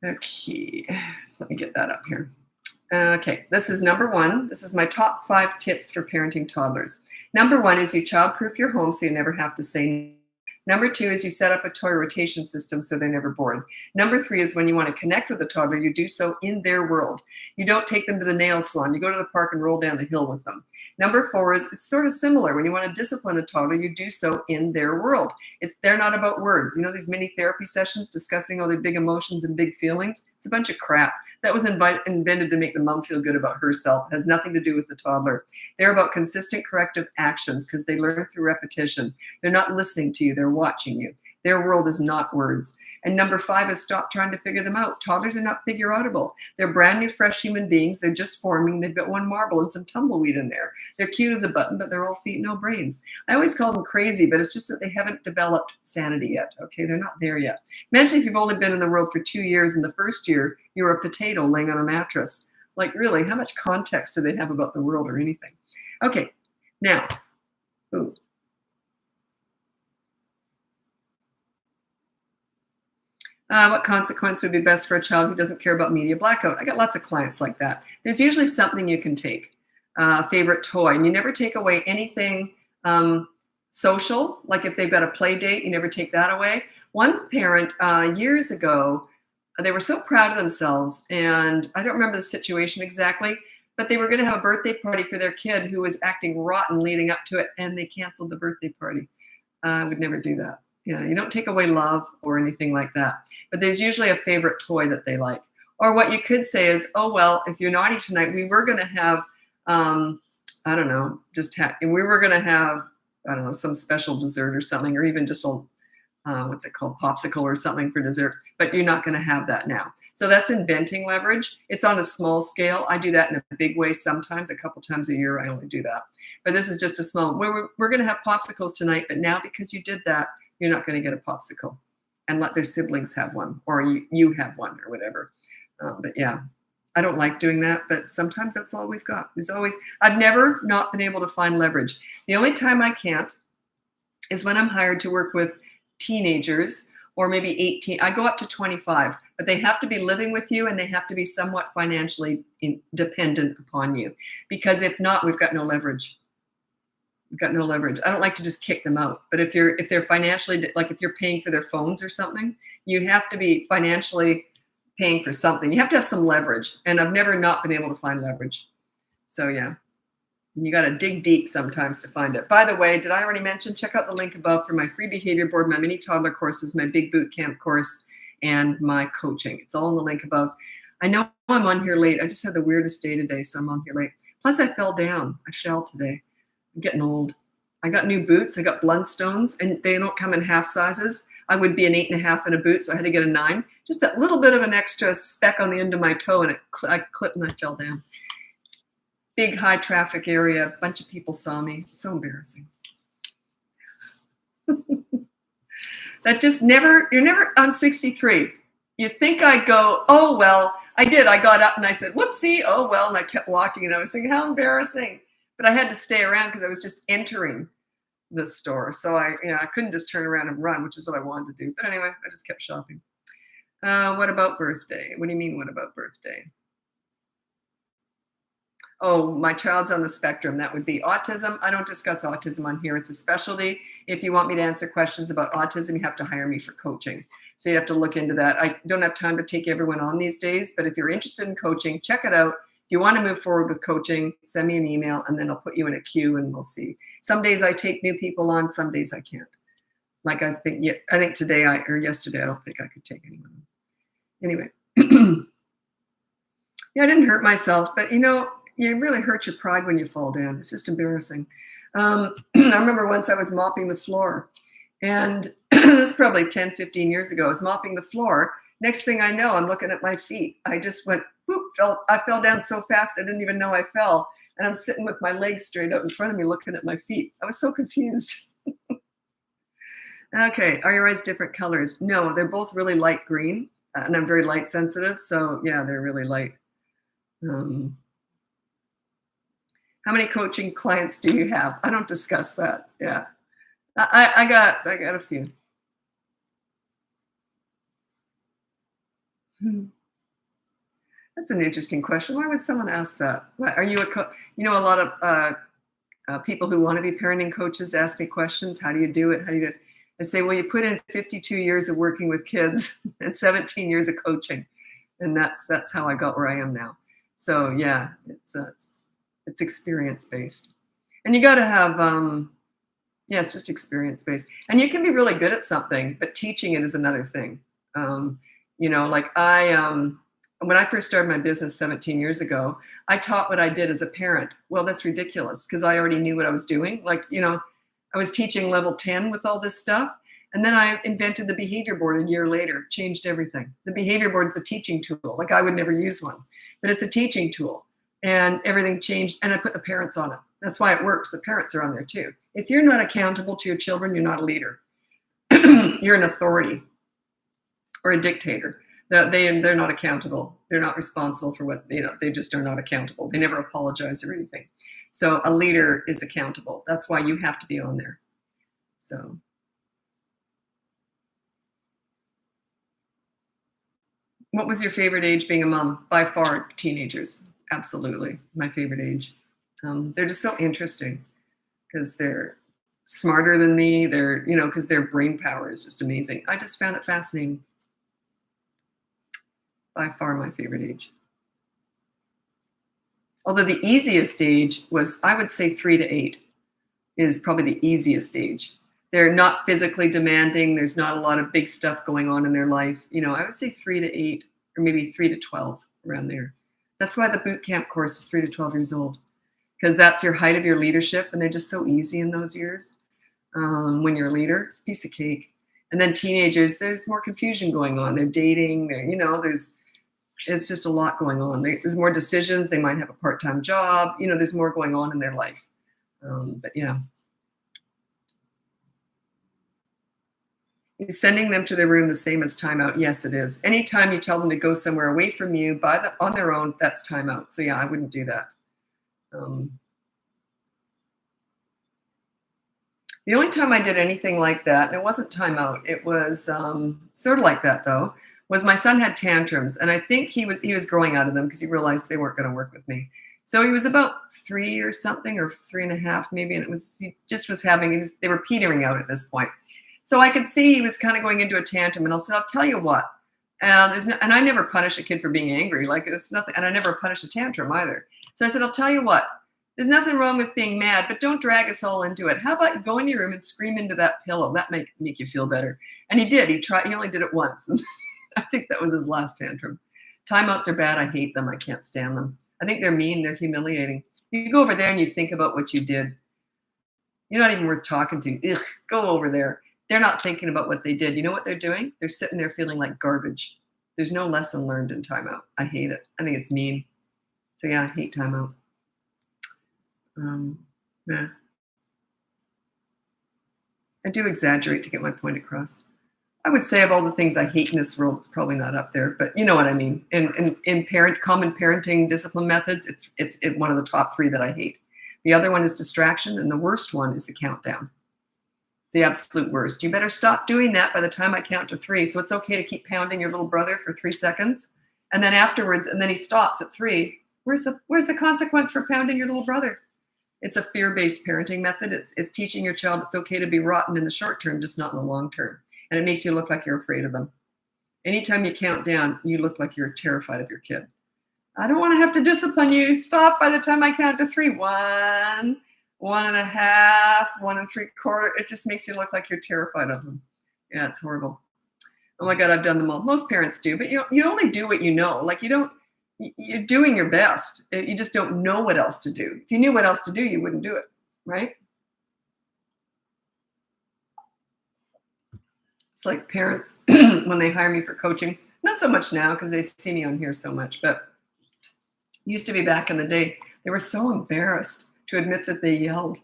Okay, so let me get that up here. Okay, this is number 1. This is my top 5 tips for parenting toddlers. Number 1 is you childproof your home so you never have to say no. Number 2 is you set up a toy rotation system so they're never bored. Number 3 is when you want to connect with a toddler, you do so in their world. You don't take them to the nail salon. You go to the park and roll down the hill with them. Number 4 is it's sort of similar. When you want to discipline a toddler, you do so in their world. They're not about words. You know, these mini therapy sessions discussing all their big emotions and big feelings? It's a bunch of crap. That was invented to make the mom feel good about herself. It has nothing to do with the toddler. They're about consistent corrective actions because they learn through repetition. They're not listening to you. They're watching you. Their world is not words. And number 5 is stop trying to figure them out. Toddlers are not figure outable. They're brand new, fresh human beings. They're just forming. They've got one marble and some tumbleweed in there. They're cute as a button, but they're all feet, no brains. I always call them crazy, but it's just that they haven't developed sanity yet. Okay, they're not there yet. Imagine if you've only been in the world for 2 years and the first year you're a potato laying on a mattress. Like, really, how much context do they have about the world or anything? Okay, now, what consequence would be best for a child who doesn't care about media blackout? I got lots of clients like that. There's usually something you can take, a favorite toy, and you never take away anything social. Like if they've got a play date, you never take that away. One parent years ago, they were so proud of themselves, and I don't remember the situation exactly, but they were going to have a birthday party for their kid who was acting rotten leading up to it, and they canceled the birthday party. I would never do that. Yeah, you don't take away love or anything like that. But there's usually a favorite toy that they like. Or what you could say is, oh, well, if you're naughty tonight, we were going to have, I don't know, we were going to have, I don't know, some special dessert or something, or even just a, what's it called, popsicle or something for dessert. But you're not going to have that now. So that's inventing leverage. It's on a small scale. I do that in a big way sometimes, a couple times a year. I only do that. But this is just a small, we're going to have popsicles tonight, but now because you did that, you're not going to get a popsicle, and let their siblings have one, or you have one, or whatever. But yeah, I don't like doing that, but sometimes that's all we've got. I've never not been able to find leverage. The only time I can't is when I'm hired to work with teenagers, or maybe 18. I go up to 25, but they have to be living with you, and they have to be somewhat financially dependent upon you, because if not, we've got no leverage. We've got no leverage. I don't like to just kick them out. But if they're financially, like if you're paying for their phones or something, you have to be financially paying for something. You have to have some leverage. And I've never not been able to find leverage. So yeah, you got to dig deep sometimes to find it. By the way, did I already mention, check out the link above for my free behavior board, my mini toddler courses, my big boot camp course, and my coaching. It's all in the link above. I know I'm on here late. I just had the weirdest day today, so I'm on here late. Plus I fell down. I fell today. I'm getting old. I got new boots. I got Blundstones, and they don't come in half sizes. I would be an 8.5 in a boot, so I had to get a 9. Just that little bit of an extra speck on the end of my toe, and I clipped and I fell down. Big high traffic area. A bunch of people saw me. So embarrassing. That just I'm 63. You'd think I'd go, oh, well, I did. I got up and I said, whoopsie, oh, well, and I kept walking, and I was thinking, how embarrassing. But I had to stay around because I was just entering the store. So I couldn't just turn around and run, which is what I wanted to do. But anyway, I just kept shopping. What about birthday? What do you mean, what about birthday? Oh, my child's on the spectrum. That would be autism. I don't discuss autism on here. It's a specialty. If you want me to answer questions about autism, you have to hire me for coaching. So you have to look into that. I don't have time to take everyone on these days, but if you're interested in coaching, check it out. If you want to move forward with coaching, send me an email, and then I'll put you in a queue, and we'll see. Some days I take new people on, some days I can't. Like I think today or yesterday, I don't think I could take anyone on. Anyway, yeah, I didn't hurt myself, but you really hurt your pride when you fall down. It's just embarrassing. I remember once I was mopping the floor, and this is probably 10, 15 years ago. I was mopping the floor. Next thing I know, I'm looking at my feet. I just went, whoop, I fell down so fast I didn't even know I fell. And I'm sitting with my legs straight out in front of me looking at my feet. I was so confused. Okay, are your eyes different colors? No, they're both really light green, and I'm very light sensitive, so yeah, they're really light. Um, how many coaching clients do you have? I don't discuss that. Yeah, I got a few. Hmm. That's an interesting question. Why would someone ask that? What, are you a a lot of people who want to be parenting coaches ask me questions. How do you do it? How do you do it? I say, well, you put in 52 years of working with kids and 17 years of coaching, and that's how I got where I am now. So yeah, it's experience based, and you got to have yeah, it's just experience based, and you can be really good at something, but teaching it is another thing. Um, like when I first started my business 17 years ago, I taught what I did as a parent. Well, that's ridiculous because I already knew what I was doing. Like, I was teaching level 10 with all this stuff. And then I invented the behavior board a year later, changed everything. The behavior board is a teaching tool. Like, I would never use one, but it's a teaching tool. And everything changed. And I put the parents on it. That's why it works. The parents are on there too. If you're not accountable to your children, you're not a leader. You're an authority or a dictator. They're not accountable. They're not responsible for what, they just are not accountable. They never apologize or anything. So a leader is accountable. That's why you have to be on there. So what was your favorite age being a mom? By far, teenagers. Absolutely. My favorite age. They're just so interesting because they're smarter than me. They're, because their brain power is just amazing. I just found it fascinating. By far my favorite age. Although the easiest age was, I would say 3 to 8 is probably the easiest age. They're not physically demanding. There's not a lot of big stuff going on in their life. I would say 3 to 8 or maybe 3 to 12 around there. That's why the boot camp course is 3 to 12 years old, because that's your height of your leadership. And they're just so easy in those years. When you're a leader, it's a piece of cake. And then teenagers, there's more confusion going on. They're dating, it's just a lot going on. There's more decisions. They might have a part-time job. There's more going on in their life. But yeah. Is sending them to their room the same as timeout? Yes, it is. Anytime you tell them to go somewhere away from you on their own, that's timeout. So yeah, I wouldn't do that. The only time I did anything like that, and it wasn't timeout, it was sort of like that though, was my son had tantrums, and I think he was growing out of them because he realized they weren't going to work with me. So he was about 3 or something, or 3.5 maybe, and he just was they were petering out at this point. So I could see he was kind of going into a tantrum, and I'll tell you what, and I never punish a kid for being angry, like it's nothing, and I never punish a tantrum either. So I said, I'll tell you what, there's nothing wrong with being mad, but don't drag us all into it. How about you go in your room and scream into that pillow? That make you feel better. And he did. He only did it once. I think that was his last tantrum. Timeouts are bad. I hate them. I can't stand them. I think they're mean. They're humiliating. You go over there and you think about what you did. You're not even worth talking to. Ugh, go over there. They're not thinking about what they did. You know what they're doing? They're sitting there feeling like garbage. There's no lesson learned in timeout. I hate it. I think it's mean. So yeah, I hate timeout. Yeah. I do exaggerate to get my point across. I would say of all the things I hate in this world, it's probably not up there, but you know what I mean. In common parenting discipline methods, it's one of the top 3 that I hate. The other one is distraction, and the worst one is the countdown. The absolute worst. You better stop doing that by the time I count to 3. So it's okay to keep pounding your little brother for 3 seconds, and then afterwards, and then he stops at 3. Where's the consequence for pounding your little brother? It's a fear-based parenting method. It's teaching your child it's okay to be rotten in the short term, just not in the long term. And it makes you look like you're afraid of them. Anytime you count down, you look like you're terrified of your kid. I don't want to have to discipline you. Stop by the time I count to 3. 1, 1.5, 1 3/4. It just makes you look like you're terrified of them. Yeah, it's horrible. Oh my God, I've done them all. Most parents do, but you only do what you know. Like you're doing your best. You just don't know what else to do. If you knew what else to do, you wouldn't do it, right? It's like parents when they hire me for coaching, not so much now because they see me on here so much, but used to be back in the day, they were so embarrassed to admit that they yelled.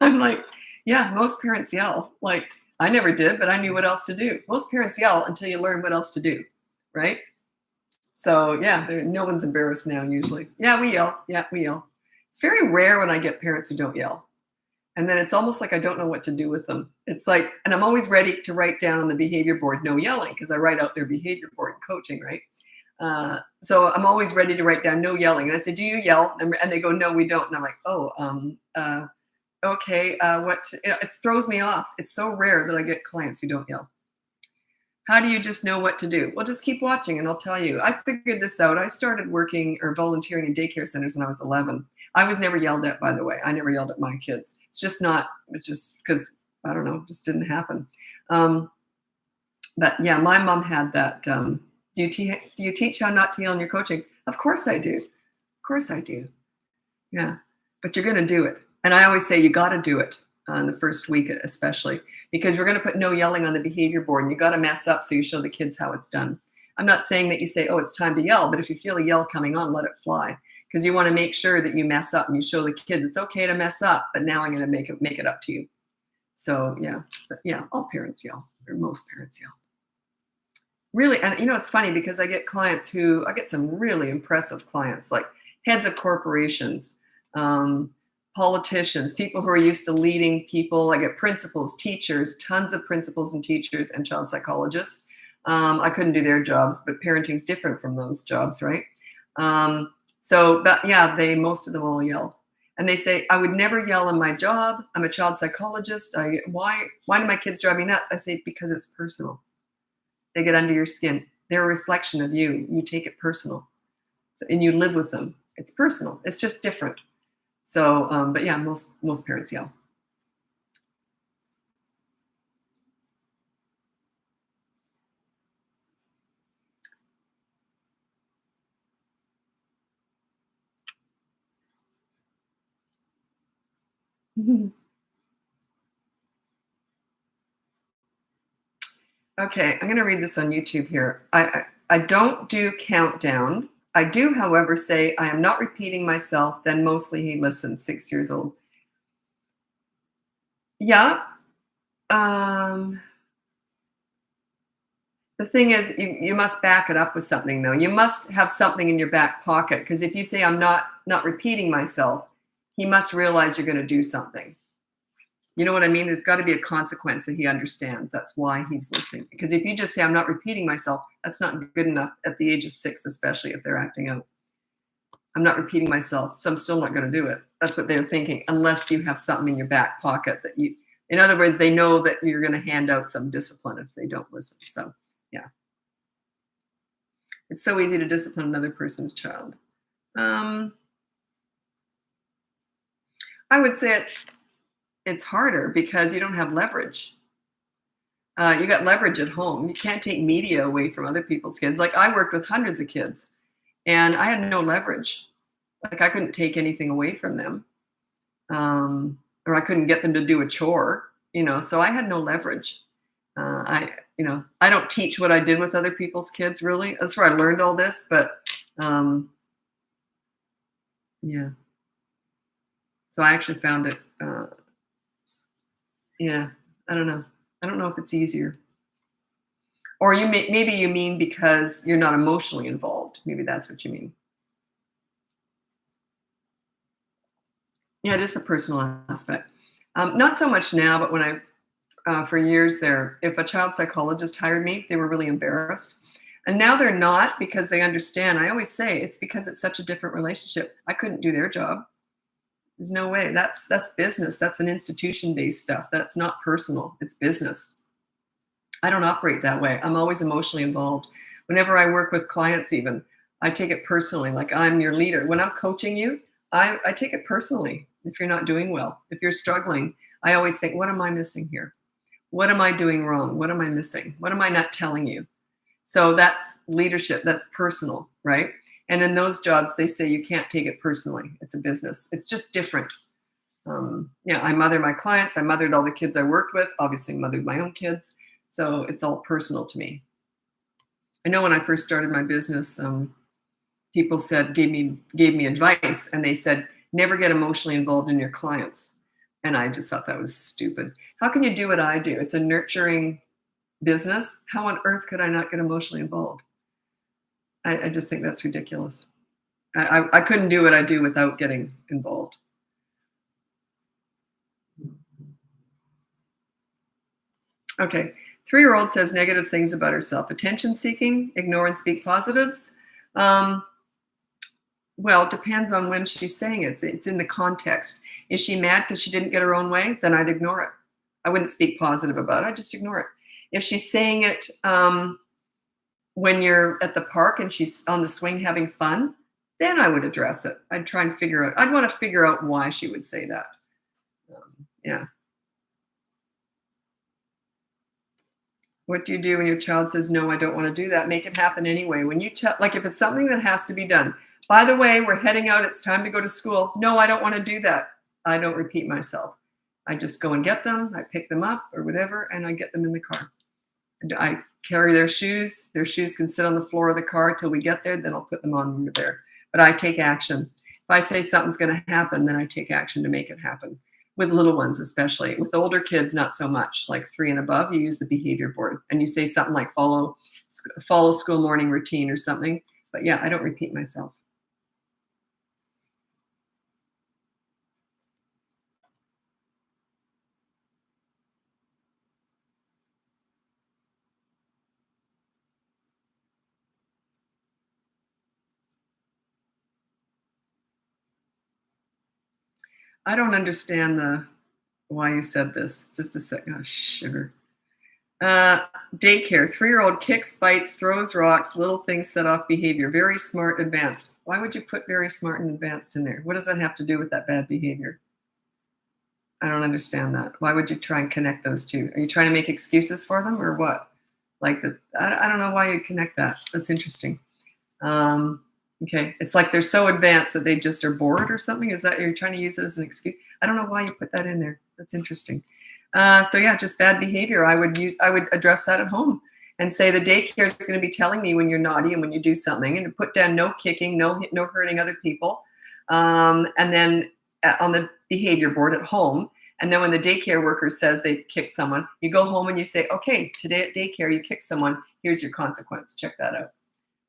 I'm like, yeah, most parents yell. Like, I never did, but I knew what else to do. Most parents yell until you learn what else to do, right? So yeah, no one's embarrassed now usually. Yeah, we yell. Yeah, we yell. It's very rare when I get parents who don't yell. And then it's almost like I don't know what to do with them. It's like, and I'm always ready to write down on the behavior board, no yelling, because I write out their behavior board in coaching, right? So I'm always ready to write down no yelling. And I say, do you yell? And they go, no, we don't. And I'm like, oh, okay. It throws me off. It's so rare that I get clients who don't yell. How do you just know what to do? Well, just keep watching and I'll tell you. I figured this out. I started working or volunteering in daycare centers when I was 11. I was never yelled at, by the way. I never yelled at my kids. It's just because, I don't know, it just didn't happen. But yeah, my mom had that. Do you teach how not to yell in your coaching? Of course I do. Of course I do. Yeah, but you're going to do it. And I always say you got to do it on the first week, especially because we're going to put no yelling on the behavior board and you got to mess up so you show the kids how it's done. I'm not saying that you say, oh, it's time to yell, but if you feel a yell coming on, let it fly because you want to make sure that you mess up and you show the kids it's okay to mess up, but now I'm going to make it up to you. So yeah, all parents yell, or most parents yell. Really, and it's funny because I get some really impressive clients, like heads of corporations, politicians, people who are used to leading people. I get principals, teachers, tons of principals and teachers and child psychologists. I couldn't do their jobs, but parenting's different from those jobs, right? But yeah, most of them all yell. And they say, I would never yell in my job. I'm a child psychologist. Why do my kids drive me nuts? I say, because it's personal. They get under your skin. They're a reflection of you. You take it personal. And you live with them. It's personal. It's just different. So, but yeah, most parents yell. Okay, I'm going to read this on YouTube here. I don't do countdown. I do, however, say I am not repeating myself. Then mostly he listens. 6 years old. Yeah. The thing is, you must back it up with something, though. You must have something in your back pocket because if you say I'm not repeating myself, he must realize you're going to do something. You know what I mean? There's got to be a consequence that he understands. That's why he's listening. Because if you just say, I'm not repeating myself, that's not good enough at the age of 6, especially if they're acting out. I'm not repeating myself, so I'm still not going to do it. That's what they're thinking, unless you have something in your back pocket that in other words, they know that you're going to hand out some discipline if they don't listen. So, yeah. It's so easy to discipline another person's child. I would say it's harder because you don't have leverage. You got leverage at home. You can't take media away from other people's kids. Like I worked with hundreds of kids and I had no leverage. Like I couldn't take anything away from them. Or I couldn't get them to do a chore, so I had no leverage. I don't teach what I did with other people's kids really. That's where I learned all this, but yeah. So I actually found it, yeah, I don't know. I don't know if it's easier. Or maybe you mean because you're not emotionally involved. Maybe that's what you mean. Yeah, it is the personal aspect. Not so much now, but when for years there, if a child psychologist hired me, they were really embarrassed. And now they're not because they understand. I always say it's because it's such a different relationship. I couldn't do their job. There's no way. That's business. That's an institution-based stuff. That's not personal. It's business. I don't operate that way. I'm always emotionally involved. Whenever I work with clients even, I take it personally, like I'm your leader. When I'm coaching you, I take it personally if you're not doing well. If you're struggling, I always think, what am I missing here? What am I doing wrong? What am I missing? What am I not telling you? So that's leadership. That's personal, right? And in those jobs, they say you can't take it personally. It's a business. It's just different. I mother my clients. I mothered all the kids I worked with. Obviously, mothered my own kids. So it's all personal to me. I know when I first started my business, people gave me advice, and they said, never get emotionally involved in your clients. And I just thought that was stupid. How can you do what I do? It's a nurturing business. How on earth could I not get emotionally involved? I just think that's ridiculous. I couldn't do what I do without getting involved. Okay. 3-year-old says negative things about herself. Attention seeking, ignore and speak positives. Um, well, it depends on when she's saying it. It's in the context. Is she mad because she didn't get her own way? Then I'd ignore it. I wouldn't speak positive about it. I'd just ignore it. If she's saying it when you're at the park and she's on the swing having fun, then I would address it. I'd try and figure out, I'd want to figure out why she would say that. Yeah. What do you do when your child says, no, I don't want to do that? Make it happen anyway. When you tell, like if it's something that has to be done, by the way, we're heading out, it's time to go to school. No, I don't want to do that. I don't repeat myself. I just go and get them. I pick them up or whatever, and I get them in the car. And I carry their shoes. Their shoes can sit on the floor of the car till we get there. Then I'll put them on when we're there. But I take action. If I say something's going to happen, then I take action to make it happen. With little ones, especially. With older kids, not so much. Like 3 and above, you use the behavior board. And you say something like follow school morning routine or something. But yeah, I don't repeat myself. I don't understand why you said this. Just a second. Oh, sugar. Uh, Daycare. 3-year-old kicks, bites, throws rocks, little things set off behavior. Very smart, advanced. Why would you put very smart and advanced in there? What does that have to do with that bad behavior? I don't understand that. Why would you try and connect those two? Are you trying to make excuses for them or what? Like that? I don't know why you'd connect that. That's interesting. Okay, it's like they're so advanced that they just are bored or something. Is that you're trying to use it as an excuse? I don't know why you put that in there. That's interesting. So yeah, just bad behavior. I would address that at home and say the daycare is going to be telling me when you're naughty and when you do something, and to put down no kicking, no hurting other people, and then on the behavior board at home. And then when the daycare worker says they kicked someone, you go home and you say, okay, today at daycare you kicked someone. Here's your consequence. Check that out.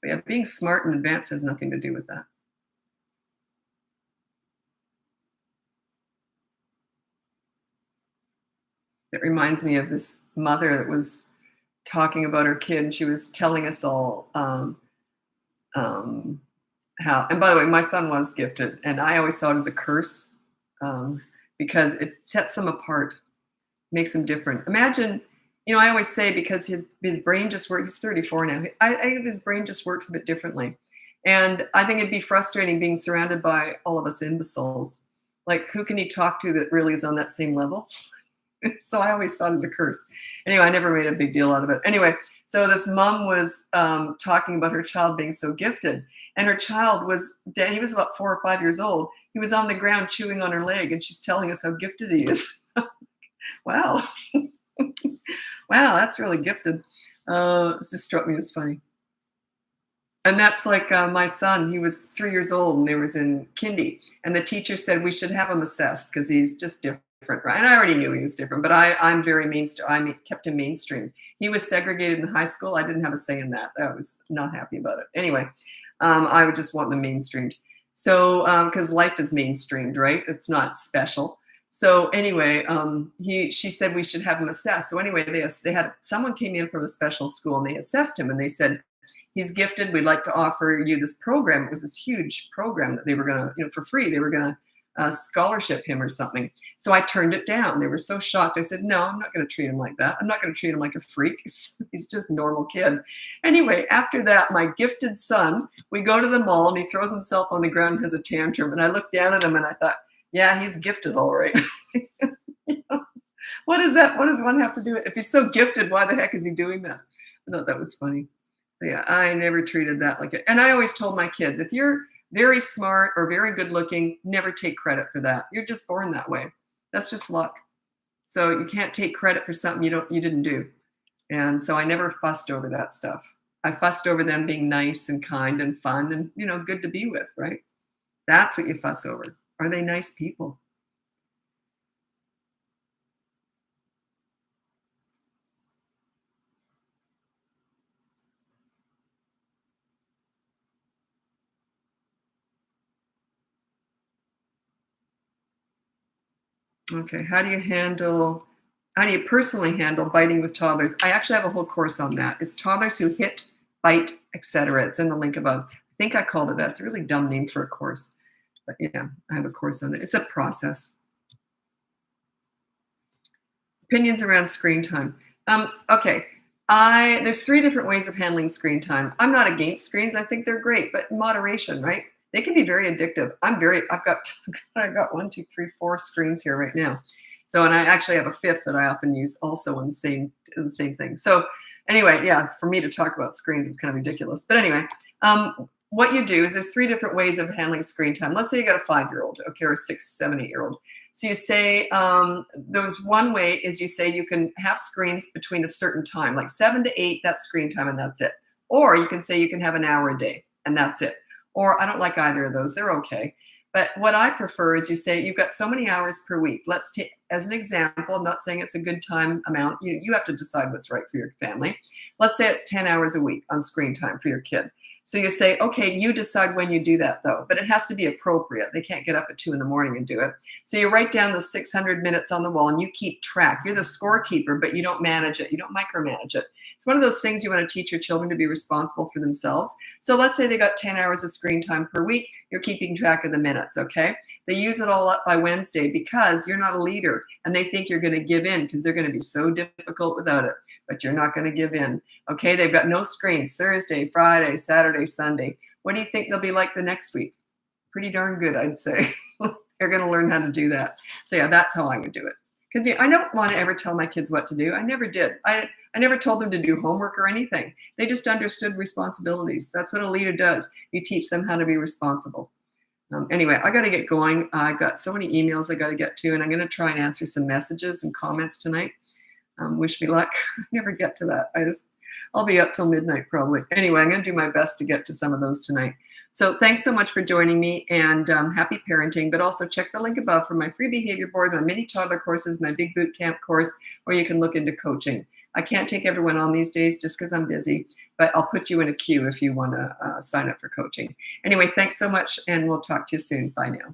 But yeah, being smart and advanced has nothing to do with that. It reminds me of this mother that was talking about her kid. And she was telling us all um, how. And by the way, my son was gifted, and I always saw it as a curse because it sets them apart, makes them different. Imagine, I always say because his brain just works. He's 34 now. I think his brain just works a bit differently, and I think it'd be frustrating being surrounded by all of us imbeciles. Like, who can he talk to that really is on that same level? So I always saw it as a curse. Anyway, I never made a big deal out of it. Anyway, so this mom was talking about her child being so gifted, and her child was dead. He was about 4 or 5 years old. He was on the ground chewing on her leg, and she's telling us how gifted he is. Wow. Wow, that's really gifted. It just struck me as funny. And that's like my son. He was 3 years old, and he was in kindy. And the teacher said we should have him assessed because he's just different, right? And I already knew he was different, but I'm very mainstream. I kept him mainstream. He was segregated in high school. I didn't have a say in that. I was not happy about it. Anyway, I would just want them mainstreamed. So, because life is mainstreamed, right? It's not special. So anyway, she said we should have him assessed. So anyway, they had someone came in from a special school and they assessed him and they said, he's gifted. We'd like to offer you this program. It was this huge program that they were going to, for free. They were going to scholarship him or something. So I turned it down. They were so shocked. I said, no, I'm not going to treat him like that. I'm not going to treat him like a freak. He's just a normal kid. Anyway, after that, my gifted son, we go to the mall and he throws himself on the ground and has a tantrum. And I looked down at him and I thought, yeah, he's gifted, all right. What is that? What does one have to do? If he's so gifted, why the heck is he doing that? I thought that was funny. But yeah, I never treated that like it. And I always told my kids, if you're very smart or very good looking, never take credit for that. You're just born that way. That's just luck. So you can't take credit for something you didn't do. And so I never fussed over that stuff. I fussed over them being nice and kind and fun and, good to be with, right? That's what you fuss over. Are they nice people? Okay, how do you personally handle biting with toddlers? I actually have a whole course on that. It's toddlers who hit, bite, etc. It's in the link above. I think I called it that. It's a really dumb name for a course. But yeah, I have a course on it. It's a process. Opinions around screen time. Okay, there's three different ways of handling screen time. I'm not against screens. I think they're great, but in moderation, right? They can be very addictive. I've got I got 1, 2, 3, 4 screens here right now. So, and I actually have a fifth that I often use also on the same thing. So anyway, yeah, for me to talk about screens is kind of ridiculous. But anyway, what you do is there's three different ways of handling screen time. Let's say you got a 5-year-old, okay, or a 6, 7, 8-year-old. So you say, there's one way is you say you can have screens between a certain time, like 7 to 8, that's screen time and that's it. Or you can say you can have an hour a day and that's it. Or I don't like either of those, they're okay. But what I prefer is you say you've got so many hours per week. Let's take, as an example, I'm not saying it's a good time amount. You have to decide what's right for your family. Let's say it's 10 hours a week on screen time for your kid. So you say, okay, you decide when you do that though, but it has to be appropriate. They can't get up at 2 in the morning and do it. So you write down those 600 minutes on the wall and you keep track. You're the scorekeeper, but you don't manage it. You don't micromanage it. It's one of those things you want to teach your children to be responsible for themselves. So let's say they got 10 hours of screen time per week. You're keeping track of the minutes, okay? They use it all up by Wednesday because you're not a leader and they think you're going to give in because they're going to be so difficult without it, but you're not going to give in. Okay, they've got no screens Thursday, Friday, Saturday, Sunday. What do you think they'll be like the next week? Pretty darn good, I'd say. They're going to learn how to do that. So yeah, that's how I would do it. Because I don't want to ever tell my kids what to do. I never did. I never told them to do homework or anything. They just understood responsibilities. That's what a leader does. You teach them how to be responsible. Anyway, I got to get going. I've got so many emails I got to get to, and I'm going to try and answer some messages and comments tonight. Wish me luck. I never get to that. I'll be up till midnight probably. Anyway, I'm going to do my best to get to some of those tonight. So thanks so much for joining me, and happy parenting. But also check the link above for my free behavior board, my mini toddler courses, my big boot camp course, or you can look into coaching. I can't take everyone on these days just because I'm busy, but I'll put you in a queue if you want to sign up for coaching. Anyway, thanks so much, and we'll talk to you soon. Bye now.